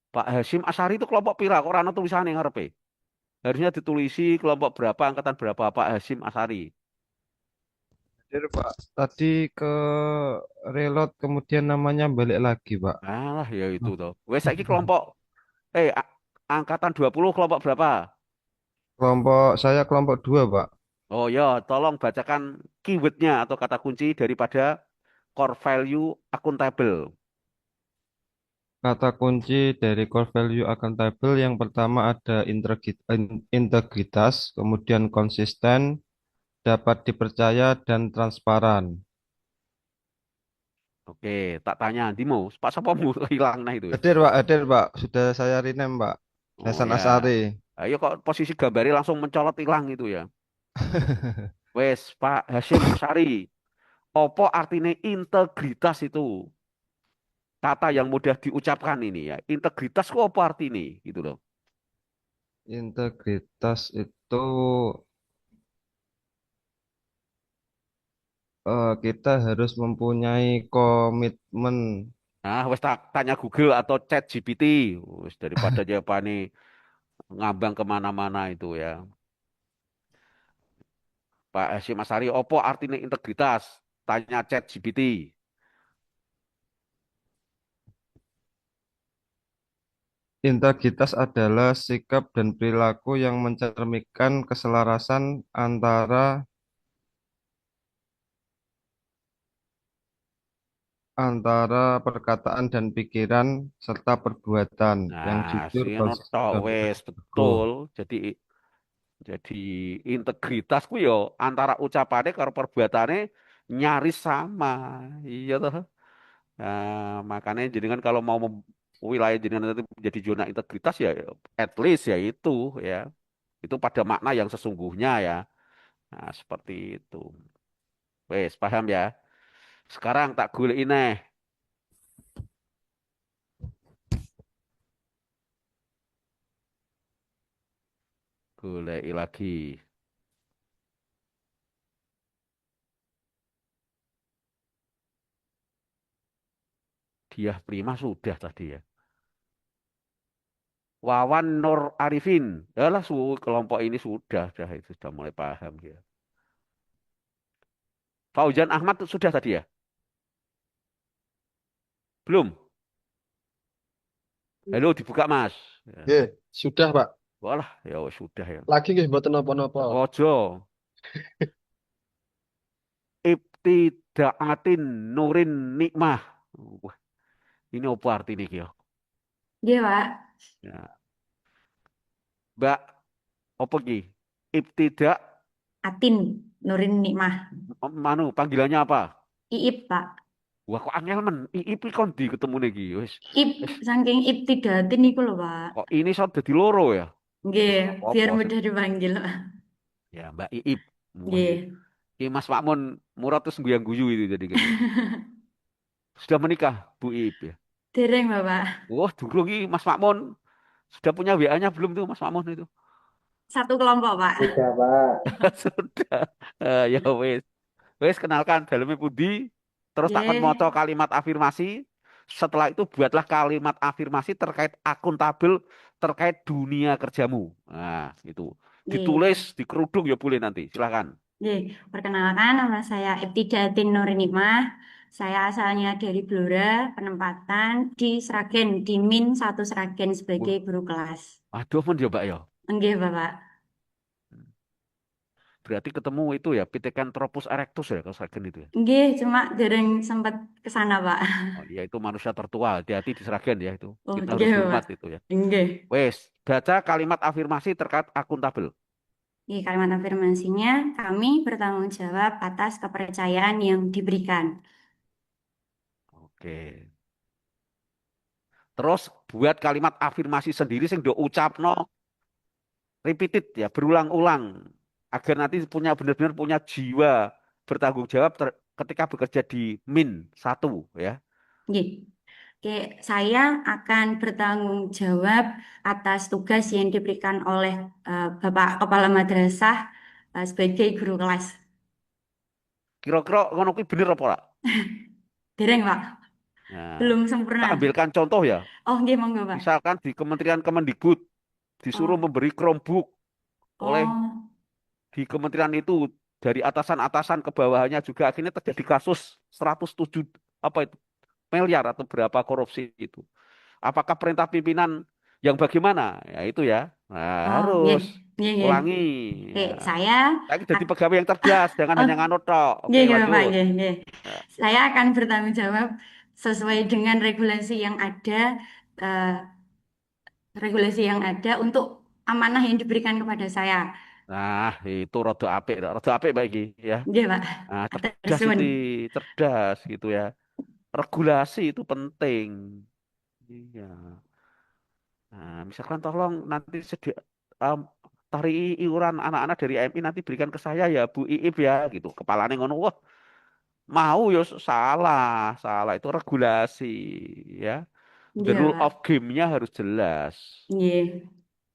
Pak Hashim Asari itu kelompok pira? Kok rano tulisannya ngarepe? Harusnya ditulisi kelompok berapa, angkatan berapa Pak Hashim Asari. Hadir, Pak. Tadi ke reload kemudian namanya balik lagi, Pak. Alah ya itu toh. Wes saiki kelompok angkatan 20 kelompok berapa? Kelompok saya kelompok 2, Pak. Oh ya, tolong bacakan keywordnya atau kata kunci daripada core value akuntabel. Kata kunci dari core value accountable yang pertama ada integritas, kemudian konsisten, dapat dipercaya, dan transparan. Oke, tak tanya Dimo, Pak Sopomu hilang nah itu ya. Hadir, Pak. Sudah saya rename, Pak. Oh Hasan ya. Asari. Ayo kok posisi gambarnya langsung mencolot hilang itu ya. Wes, Pak Hashim Asari. Opo artinya integritas itu? Kata yang mudah diucapkan ini ya. Integritas kok apa artinya? Gitu loh. Integritas itu kita harus mempunyai komitmen. Nah, wes tak tanya Google atau Chat GPT. Wes daripada jawabannya ngambang kemana-mana itu ya. Pak Hashim Asari, opo artinya integritas? Tanya Chat GPT. Integritas adalah sikap dan perilaku yang mencerminkan keselarasan antara perkataan dan pikiran serta perbuatan yang Nah, jujur, si konsisten, tok dan wes teguh. betul. Jadi integritas ku yo antara ucapannya karo perbuatannya nyaris sama. Iya toh. Nah, makanya jenengan kalau mau wilayah jenengan nanti menjadi zona integritas ya at least ya itu ya. Itu pada makna yang sesungguhnya ya. Nah, seperti itu. Wes, paham ya? Sekarang tak golek ini. Golek lagi. Diah Prima sudah tadi ya. Wawan Nur Arifin. Yalah kelompok ini sudah itu sudah mulai paham ya. Fauzan Ahmad sudah tadi ya? Belum? Halo, dibuka Mas. Ya. Nggih, sudah, Pak. Walah, ya wis sudah ya. Lagi nggih mboten napa-napa. Ojo. Ibtidaatin nurin nikmah. Wah, ini apa artinya iki ya? Iya, Pak. Ya. Mbak, apa iki? Ibtidak Atin, Nurin Nikmah. manu panggilannya apa? Iip, Pak. Wah, kok angel men. Iip iki kon di ketemu iki. Wis. Ip, saking ibtidatin niku lho, Pak. Kok ini so dadi loro ya? Nggih, biar Apa? mudah dipanggil, Pak. Ya, Mbak Iip. Wah, Nggih. ini Mas Makmun Murad terus guyang-guyu itu jadi gitu. Sudah menikah, Bu Iip ya? Dereng, Bapak. Wah, dulu iki Mas Makmun sudah punya WA-nya belum tuh Mas Makmun itu? Satu kelompok, Pak. Sudah, Pak. Sudah. Ya wes. Wes kenalkan dalamnya Budi. Terus takkan Nggih. moco kalimat afirmasi. Setelah itu buatlah kalimat afirmasi terkait akuntabel terkait dunia kerjamu. Nah, itu. Nggih. Ditulis, dikerudung ya boleh nanti. Silakan. Nggih, perkenalkan nama saya Ibtidatin Nurinimah. Saya asalnya dari Blora, penempatan di Sragen, di Min 1 Sragen sebagai guru kelas. Aduh, men ya, Mbak ya. Nggih, Bapak. Berarti ketemu itu ya, Pithecanthropus erectus ya, kalau Sragen itu ya. Nggih, cuma dereng sempat ke sana, Pak. Oh, iya itu manusia tertua, hati-hati di Sragen ya itu. Oh, Kita harus nggih, hormat Pak. itu ya. Nggih. Wes, baca kalimat afirmasi terkait akuntabel. Di kalimat afirmasinya, kami bertanggung jawab atas kepercayaan yang diberikan. Oke. Terus buat kalimat afirmasi sendiri sing do ucapno repeated ya, berulang-ulang agar nanti punya benar-benar punya jiwa bertanggung jawab ketika bekerja di Min 1 ya. Nggih. Oke, saya akan bertanggung jawab atas tugas yang diberikan oleh Bapak Kepala Madrasah sebagai guru kelas. Kira-kira ngono kuwi bener apa ora? Dereng, Pak. Nah, Belum tak sempurna. ambilkan contoh ya. Oh, nggih, monggo, Pak. Misalkan di Kementerian Kemendikbud disuruh Oh, memberi Chromebook oleh oh, di kementerian itu dari atasan-atasan ke bawahannya juga akhirnya terjadi kasus 107 apa itu miliar atau berapa korupsi itu. Apakah perintah pimpinan yang bagaimana? Ya itu ya. Nah, oh, nggih, harus nggih, nggih. ulangi. Oke, Ya. saya Saya jadi pegawai yang cerdas, jangan oh, hanya nganut tok. Oke, nggih, nggih, Bapak, lanjut. nggih, nggih. Ya. Saya akan bertanggung jawab sesuai dengan eh, regulasi yang ada untuk amanah yang diberikan kepada saya. Nah, itu rada apik Mbak iki ya. Nggih, Pak. Nah, Atur cerdas suwun. itu, cerdas gitu ya. Regulasi itu penting. Iya. Nah, misalkan tolong nanti um, tarik iuran anak-anak dari AMI nanti berikan ke saya ya Bu Iip ya gitu. Kepalanya ngono, wah mau ya salah, salah itu regulasi ya. The Nggih, rule Pak. of game-nya harus jelas. Nggih.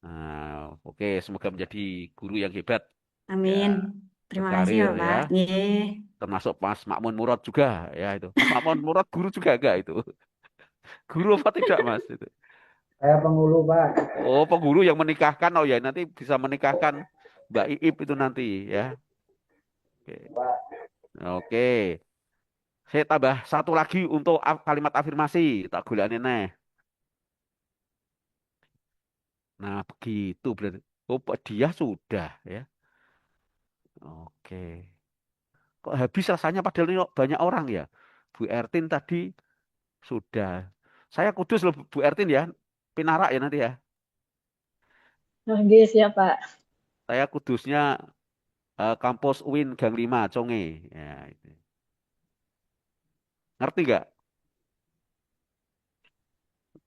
Nah, oke, semoga menjadi guru yang hebat ya, Amin. Terima kasih berkarir ya, ya. Pak. Nggih. Termasuk Mas Makmun Murad juga ya itu. Mas Makmun Murad guru juga enggak itu? Guru apa tidak Mas itu? Saya penghulu, Pak. Oh, pengguru yang menikahkan. Oh ya, nanti bisa menikahkan Mbak Iip itu nanti ya. Oke. Oke. Saya tambah satu lagi untuk kalimat afirmasi. Tak gulane neh. Nah, begitu berarti. Oh, dia sudah ya. Oke. Kok habis rasanya padahal ini banyak orang ya. Bu Ertin tadi sudah. Saya kudus loh Bu Ertin ya. Pinarak ya nanti ya. Nah, nggih, siap, Pak. Saya kudusnya kampus UIN Gang 5 Conge. Ya, itu. Ngerti nggak?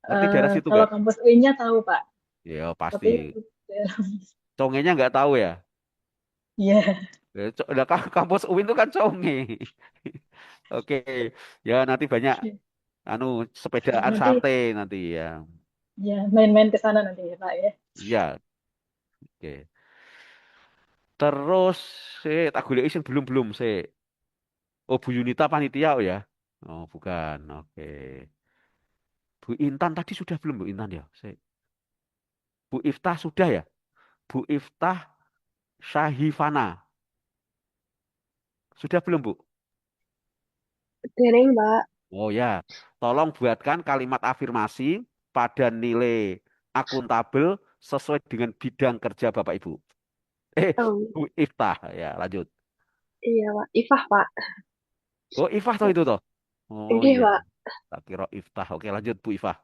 Ngerti daerah situ Kalau nggak? kampus UI-nya tahu, Pak. Ya Tapi pasti. Congenya nggak tahu ya. iya, Ya, Lah, kampus UIN itu kan Conge. Oke. Ya nanti banyak anu sepedaan nanti santai nanti ya. ya main-main ke sana nanti ya, Pak ya. Iya. Oke. Terus tak golek sing belum-belum sih. Oh Bu Yunita panitia oh ya. Oh bukan. Oke. Bu Intan tadi sudah belum Bu Intan ya? Bu Iftah sudah ya? Bu Iftah Syahifana. Sudah belum Bu? Dereng, Mbak. Oh ya, tolong buatkan kalimat afirmasi pada nilai akuntabel sesuai dengan bidang kerja Bapak Ibu. Oh, Bu Iftah ya, lanjut. iya, Pak. Ifah, Pak. Oh, Ifah toh itu toh. Oh Oke, iya, Pak. tak kira Iftah. Oke, lanjut Bu Ifah.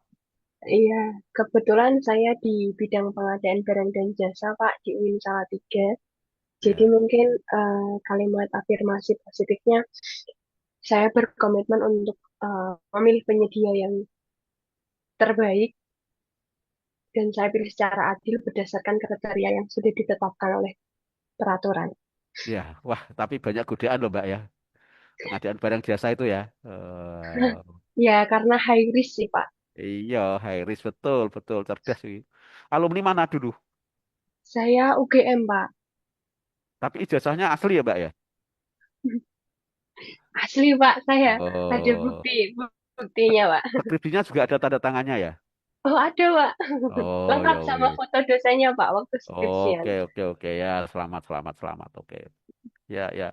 Iya, kebetulan saya di bidang pengadaan barang dan jasa, Pak, di UIN Salatiga. Jadi Ya, mungkin kalimat afirmasi positifnya, saya berkomitmen untuk memilih penyedia yang terbaik dan saya pilih secara adil berdasarkan kriteria yang sudah ditetapkan oleh peraturan. ya. Wah, tapi banyak godaan loh Mbak ya. Pengadaan barang jasa itu ya. Ya, karena high risk sih, Pak. Iya, high risk betul, betul cerdas sih. Alumni mana dulu? Saya UGM, Pak. Tapi ijazahnya asli ya Mbak ya? Asli, Pak. Saya ada Oh, buktinya, Pak. skripsinya juga ada tanda tangannya ya? Oh, ada, Pak. Oh, Lengkap ya sama wis. foto dosennya, Pak, waktu skripsian. Oke, oke, oke ya. Selamat, selamat, selamat. Oke. Ya, ya.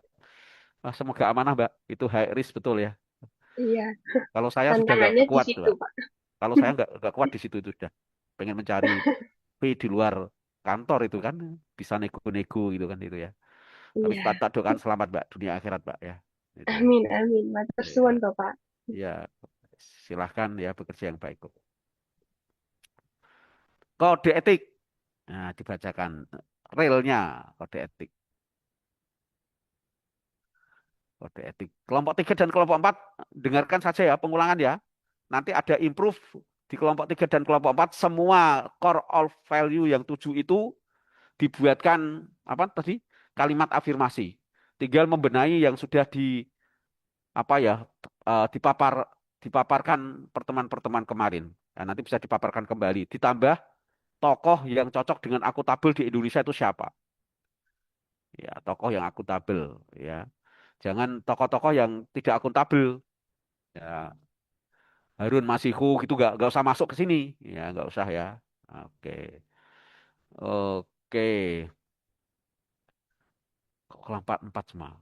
Ah, semoga amanah, Mbak. Itu high risk betul ya. Iya, Kalau saya sudah nggak tantangannya di kuat, situ, Mbak. Pak. Kalau saya nggak kuat di situ itu sudah. Pengen mencari fee di luar kantor itu kan bisa nego-nego gitu kan itu ya. Tapi Iya. tak doakan selamat, Mbak. Dunia akhirat, Mbak ya. Itu ya. Amin, amin. Matur Ya, suwun, Bapak. ya. Silahkan ya bekerja yang baik kok. Kode etik. Nah, dibacakan realnya kode etik. Kode etik. Kelompok 3 dan kelompok 4, dengarkan saja ya pengulangan ya. Nanti ada improve di kelompok 3 dan kelompok 4, semua core of value yang 7 itu dibuatkan apa tadi? Kalimat afirmasi. Tinggal membenahi yang sudah di apa ya dipapar dipaparkan pertemuan-pertemuan kemarin. Ya, nanti bisa dipaparkan kembali. Ditambah tokoh yang cocok dengan akuntabel di Indonesia itu siapa? Ya, tokoh yang akuntabel. Ya, jangan tokoh-tokoh yang tidak akuntabel. Ya, Harun Masihu gitu nggak usah masuk ke sini. Ya, nggak usah ya. Oke, oke. Kok kelompok empat semua?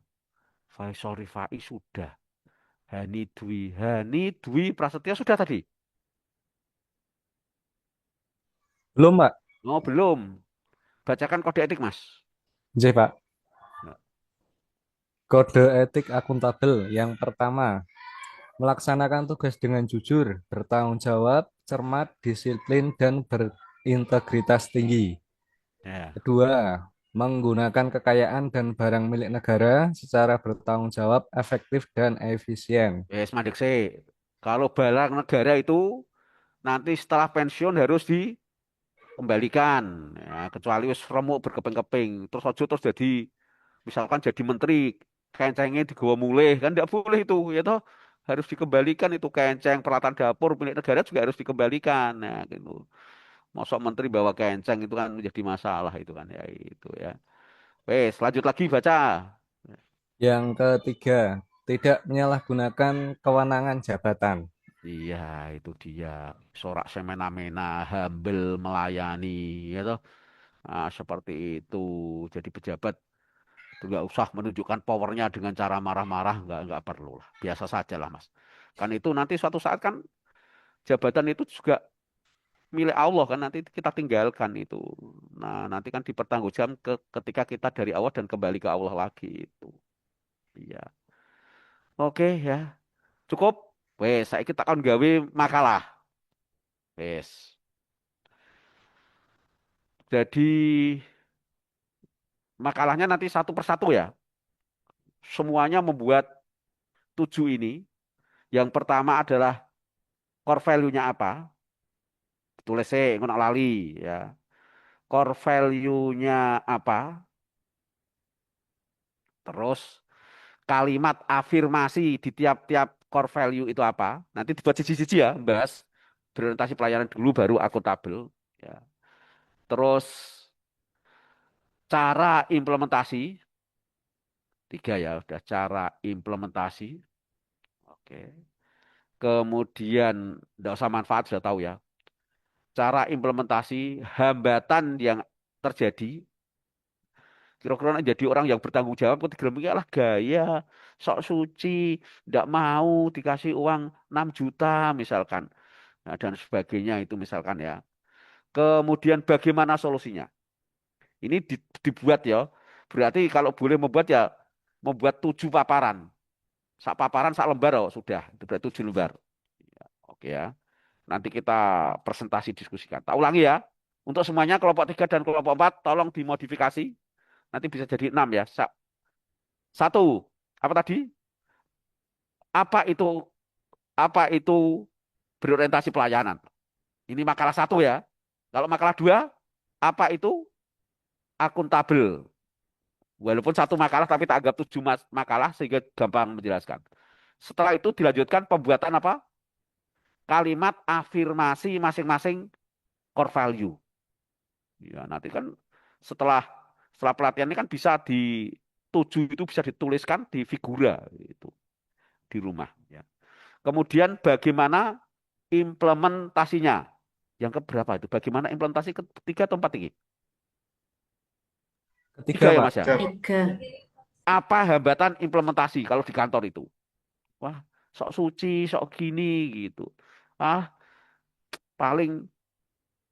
Faisal Rifai sudah. Hani Dwi Prasetyo sudah tadi. Belum, Pak. Oh, belum. Bacakan kode etik, Mas. J, Pak. Ya. Kode etik akuntabel. Yang pertama, melaksanakan tugas dengan jujur, bertanggung jawab, cermat, disiplin, dan berintegritas tinggi. Ya. Kedua, menggunakan kekayaan dan barang milik negara secara bertanggung jawab, efektif, dan efisien. Yes, Madekse. Kalau barang negara itu nanti setelah pensiun harus dikembalikan. Ya, kecuali wis remuk berkeping-keping. Terus aja terus jadi misalkan jadi menteri, kencengnya digawa mulih kan tidak boleh itu, ya toh harus dikembalikan itu kenceng peralatan dapur milik negara juga harus dikembalikan. Nah, gitu. Mosok menteri bawa kenceng itu kan menjadi masalah itu kan ya itu ya. Wes, lanjut lagi baca. Yang ketiga, tidak menyalahgunakan kewenangan jabatan. Iya, itu dia. Sorak semena-mena, humble melayani, ya toh. Nah, seperti itu. Jadi pejabat itu nggak usah menunjukkan powernya dengan cara marah-marah, nggak perlu lah. Biasa saja lah, Mas. Kan itu nanti suatu saat kan jabatan itu juga milik Allah kan nanti kita tinggalkan itu. Nah, nanti kan dipertanggungjawabkan ketika kita dari awal dan kembali ke Allah lagi itu. Iya. Oke ya. Cukup. Wes, saya kita akan gawe makalah. Wes. Jadi makalahnya nanti satu persatu ya. Semuanya membuat 7 ini. Yang pertama adalah core value-nya apa? Tulis ngono lali ya. Core value-nya apa? Terus kalimat afirmasi di tiap-tiap core value itu apa? Nanti dibuat siji-siji ya, bahas berorientasi pelayanan dulu baru akuntabel ya. Terus cara implementasi 3 ya, udah cara implementasi. Oke. Kemudian tidak usah manfaat sudah tahu ya. Cara implementasi hambatan yang terjadi. Kira-kira nak jadi orang yang bertanggung jawab ketika lah gaya sok suci, tidak mau dikasih uang 6 juta misalkan. Nah, dan sebagainya itu misalkan ya. Kemudian bagaimana solusinya? Ini dibuat ya. Berarti kalau boleh membuat ya membuat 7 paparan. Sak paparan sak lembar oh, sudah. Itu berarti 7 lembar. Ya, oke ya. Nanti kita presentasi diskusikan. Tak ulangi ya. Untuk semuanya kelompok 3 dan kelompok 4 tolong dimodifikasi. Nanti bisa jadi 6 ya. Satu, apa tadi? Apa itu apa itu berorientasi pelayanan? Ini makalah 1 ya. Kalau makalah 2, apa itu akuntabel? Walaupun 1 makalah tapi tak anggap 7 makalah sehingga gampang menjelaskan. Setelah itu dilanjutkan pembuatan apa? Kalimat afirmasi masing-masing core value. Ya, nanti kan setelah pelatihan ini kan bisa di 7 itu bisa dituliskan di figura itu di rumah ya. Kemudian bagaimana implementasinya? Yang keberapa itu? Bagaimana implementasi ketiga atau 4 ini? Ketiga, 3 ya Pak. Mas ya? 3. Apa hambatan implementasi kalau di kantor itu? Wah, sok suci, sok gini gitu. Ah, paling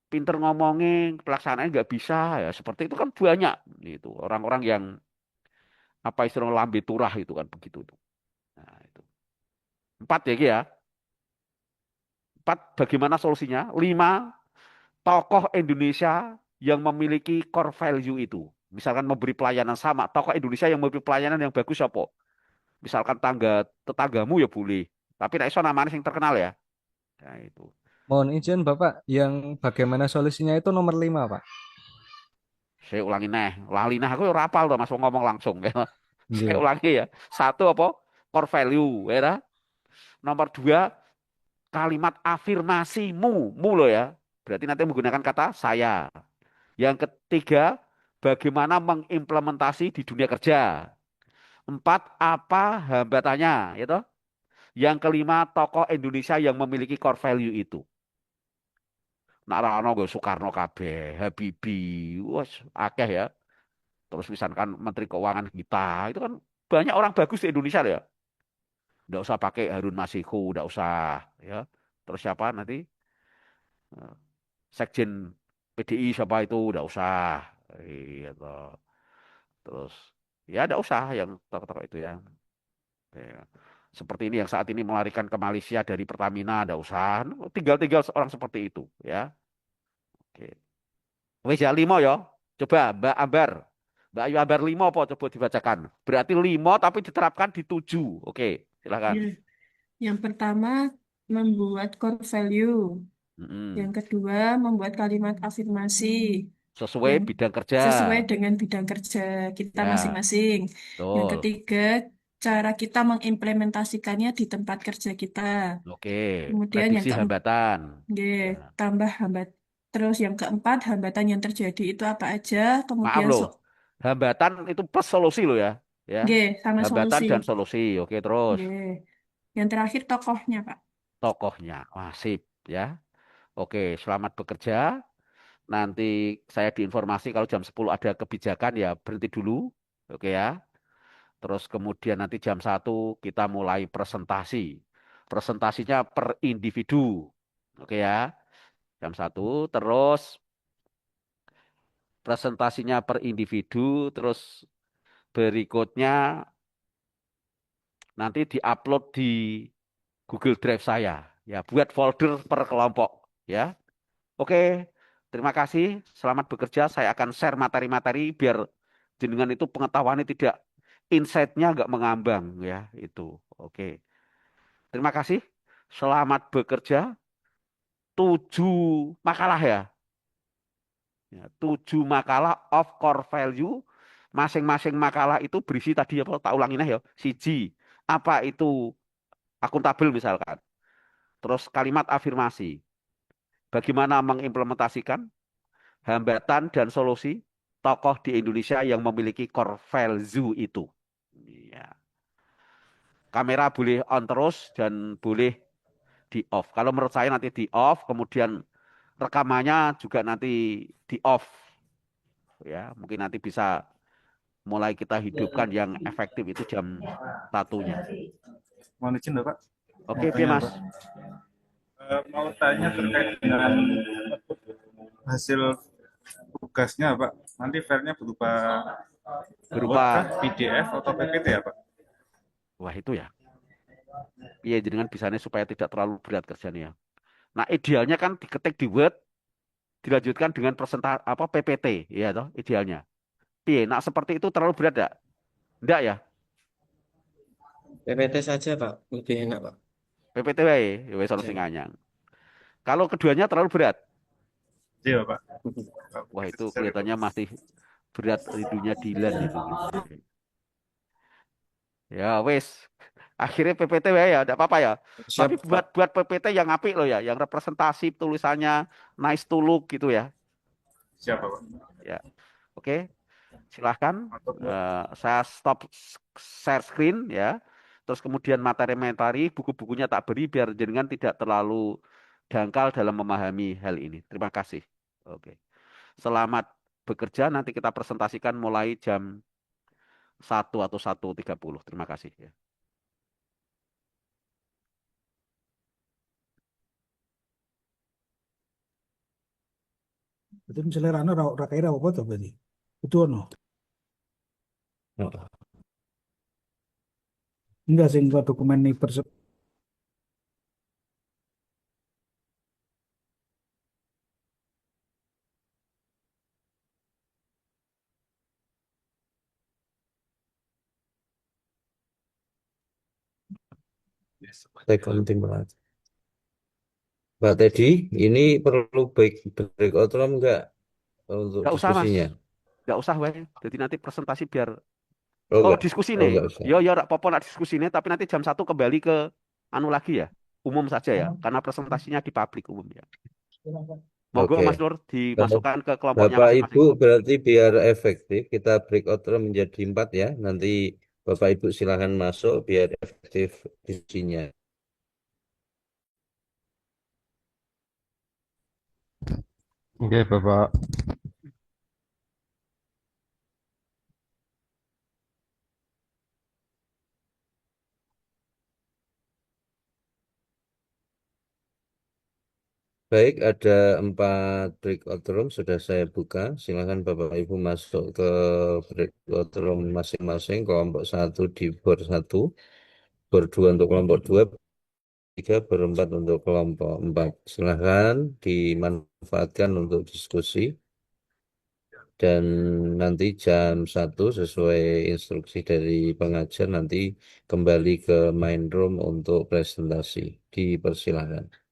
pinter ngomongin, pelaksanaannya nggak bisa ya. Seperti itu kan banyak gitu. Orang-orang yang apa istilah lambe turah itu kan begitu itu. Nah, itu. 4 ya, Ki ya. 4 bagaimana solusinya? 5 tokoh Indonesia yang memiliki core value itu. Misalkan memberi pelayanan sama, tokoh Indonesia yang memberi pelayanan yang bagus apa? Misalkan tetanggamu ya boleh. Tapi nek iso namanya yang terkenal ya. Nah, itu. Mohon izin Bapak, yang bagaimana solusinya itu nomor 5, Pak. Saya ulangi lali aku ora hafal to Mas ngomong langsung ya. Saya Nggih. ulangi ya. 1 apa? Core value, ya. Nomor 2 kalimat afirmasimu, mu loh ya. Berarti nanti menggunakan kata saya. Yang ketiga, bagaimana mengimplementasi di dunia kerja. Empat, apa hambatannya, gitu. Yang kelima, tokoh Indonesia yang memiliki core value itu. Nak rano gue Soekarno kabeh, Habibie, wes akeh ya. Terus misalkan Menteri Keuangan kita, itu kan banyak orang bagus di Indonesia loh ya. Nggak usah pakai Harun Masiku, nggak usah ya. Terus siapa nanti? Eh, Sekjen PDI siapa itu, nggak usah. Gitu. Terus ya nggak usah yang tokoh-tokoh itu ya. Ya. Seperti ini yang saat ini melarikan ke Malaysia dari Pertamina, nggak usah. Tinggal-tinggal orang seperti itu ya. Oke. Wis ya limo ya. Coba Mbak Ambar. Mbak Ayu Ambar limo apa coba dibacakan. Berarti limo tapi diterapkan di 7. Oke, silakan. Ya. Yang pertama, membuat core value. Mm-mm. Yang kedua, membuat kalimat afirmasi Sesuai yang bidang kerja. sesuai dengan bidang kerja kita Ya, masing-masing. Yang betul. ketiga, cara kita mengimplementasikannya di tempat kerja kita. Oke, Kemudian yang prediksi hambatan. Ya. tambah hambat. Terus yang keempat, hambatan yang terjadi itu apa aja. Maaf Kemudian loh, hambatan itu plus solusi loh ya. Ya, sama hambatan dan solusi. solusi. Oke, terus Yang terakhir tokohnya, Pak. tokohnya. Wah, sip ya. Oke, selamat bekerja. Nanti saya diinformasi kalau jam 10 ada kebijakan ya berhenti dulu. Oke ya. Terus kemudian nanti jam 1 kita mulai presentasi. Presentasinya per individu. Oke ya. Jam 1 terus presentasinya per individu. Terus berikutnya nanti diupload di Google Drive saya. Ya, buat folder per kelompok. Ya. Oke, terima kasih. Selamat bekerja. Saya akan share materi-materi biar jenengan itu pengetahuannya tidak insight-nya nggak mengambang ya itu. Oke. Terima kasih. Selamat bekerja. 7 makalah ya. 7 makalah of core value. Masing-masing makalah itu berisi tadi apa? Tak ulangin ya. Siji. Apa itu akuntabel misalkan. Terus kalimat afirmasi. Bagaimana mengimplementasikan hambatan dan solusi tokoh di Indonesia yang memiliki core value itu. Ya. Kamera boleh on terus dan boleh di off. Kalau menurut saya nanti di off, kemudian rekamannya juga nanti di off. Ya, mungkin nanti bisa mulai kita hidupkan yang efektif itu jam 1-nya. Mohon izin Pak. Oke, Mas. Mau tanya terkait dengan hasil tugasnya Pak. Nanti filenya berupa Word, PDF atau PPT ya Pak? Wah itu ya. Iya jenengan bisanya supaya tidak terlalu berat kerjanya. Nah idealnya kan diketik di Word, dilanjutkan dengan PPT, ya toh idealnya. Iya, nah seperti itu terlalu berat enggak? Enggak ya? PPT saja Pak, lebih enak Pak. PPT wae, ya wis solusi nganyang. Kalau keduanya terlalu berat? Iya Pak. Wah itu kelihatannya masih berat rindunya Dilan itu. Ya wes, akhirnya PPT ya, tidak apa-apa ya. Tapi buat PPT yang apik loh ya, yang representasi tulisannya nice to look gitu ya. Siapa Pak? Ya, oke, silahkan. Saya stop share screen ya. Terus kemudian materi-materi, buku-bukunya tak beri biar jenengan tidak terlalu dangkal dalam memahami hal ini. Terima kasih. Oke, selamat bekerja. Nanti kita presentasikan mulai jam 1 atau 1.30. Terima kasih ya. Berarti misalnya Rano rakai apa tuh berarti? Itu ono. Enggak sih enggak dokumen nih Penting banget. Mbak Teddy, ini perlu breakout room enggak untuk Nggak usah, Mas. diskusinya? Nggak usah, Wei. Jadi nanti presentasi biar... Oh, enggak. diskusi Oh, nih. enggak usah. Yo, rak popo nak diskusi nih, tapi nanti jam 1 kembali ke anu lagi ya. umum saja ya, karena presentasinya di publik umum ya. Monggo Oke. Mas Nur Kalau dimasukkan ke kelompoknya Bapak masing-masing. Ibu berarti biar efektif kita breakout room menjadi 4 ya. Nanti Bapak Ibu silahkan masuk biar efektif diskusinya. Oke, Bapak. Baik, ada 4 breakout room sudah saya buka. Silakan Bapak Ibu masuk ke breakout room masing-masing. Kelompok 1 di board 1, board 2 untuk kelompok 2, 3, board 4 untuk kelompok 4. Silakan dimanfaatkan untuk diskusi. Dan nanti jam 1 sesuai instruksi dari pengajar nanti kembali ke main room untuk presentasi. Dipersilakan.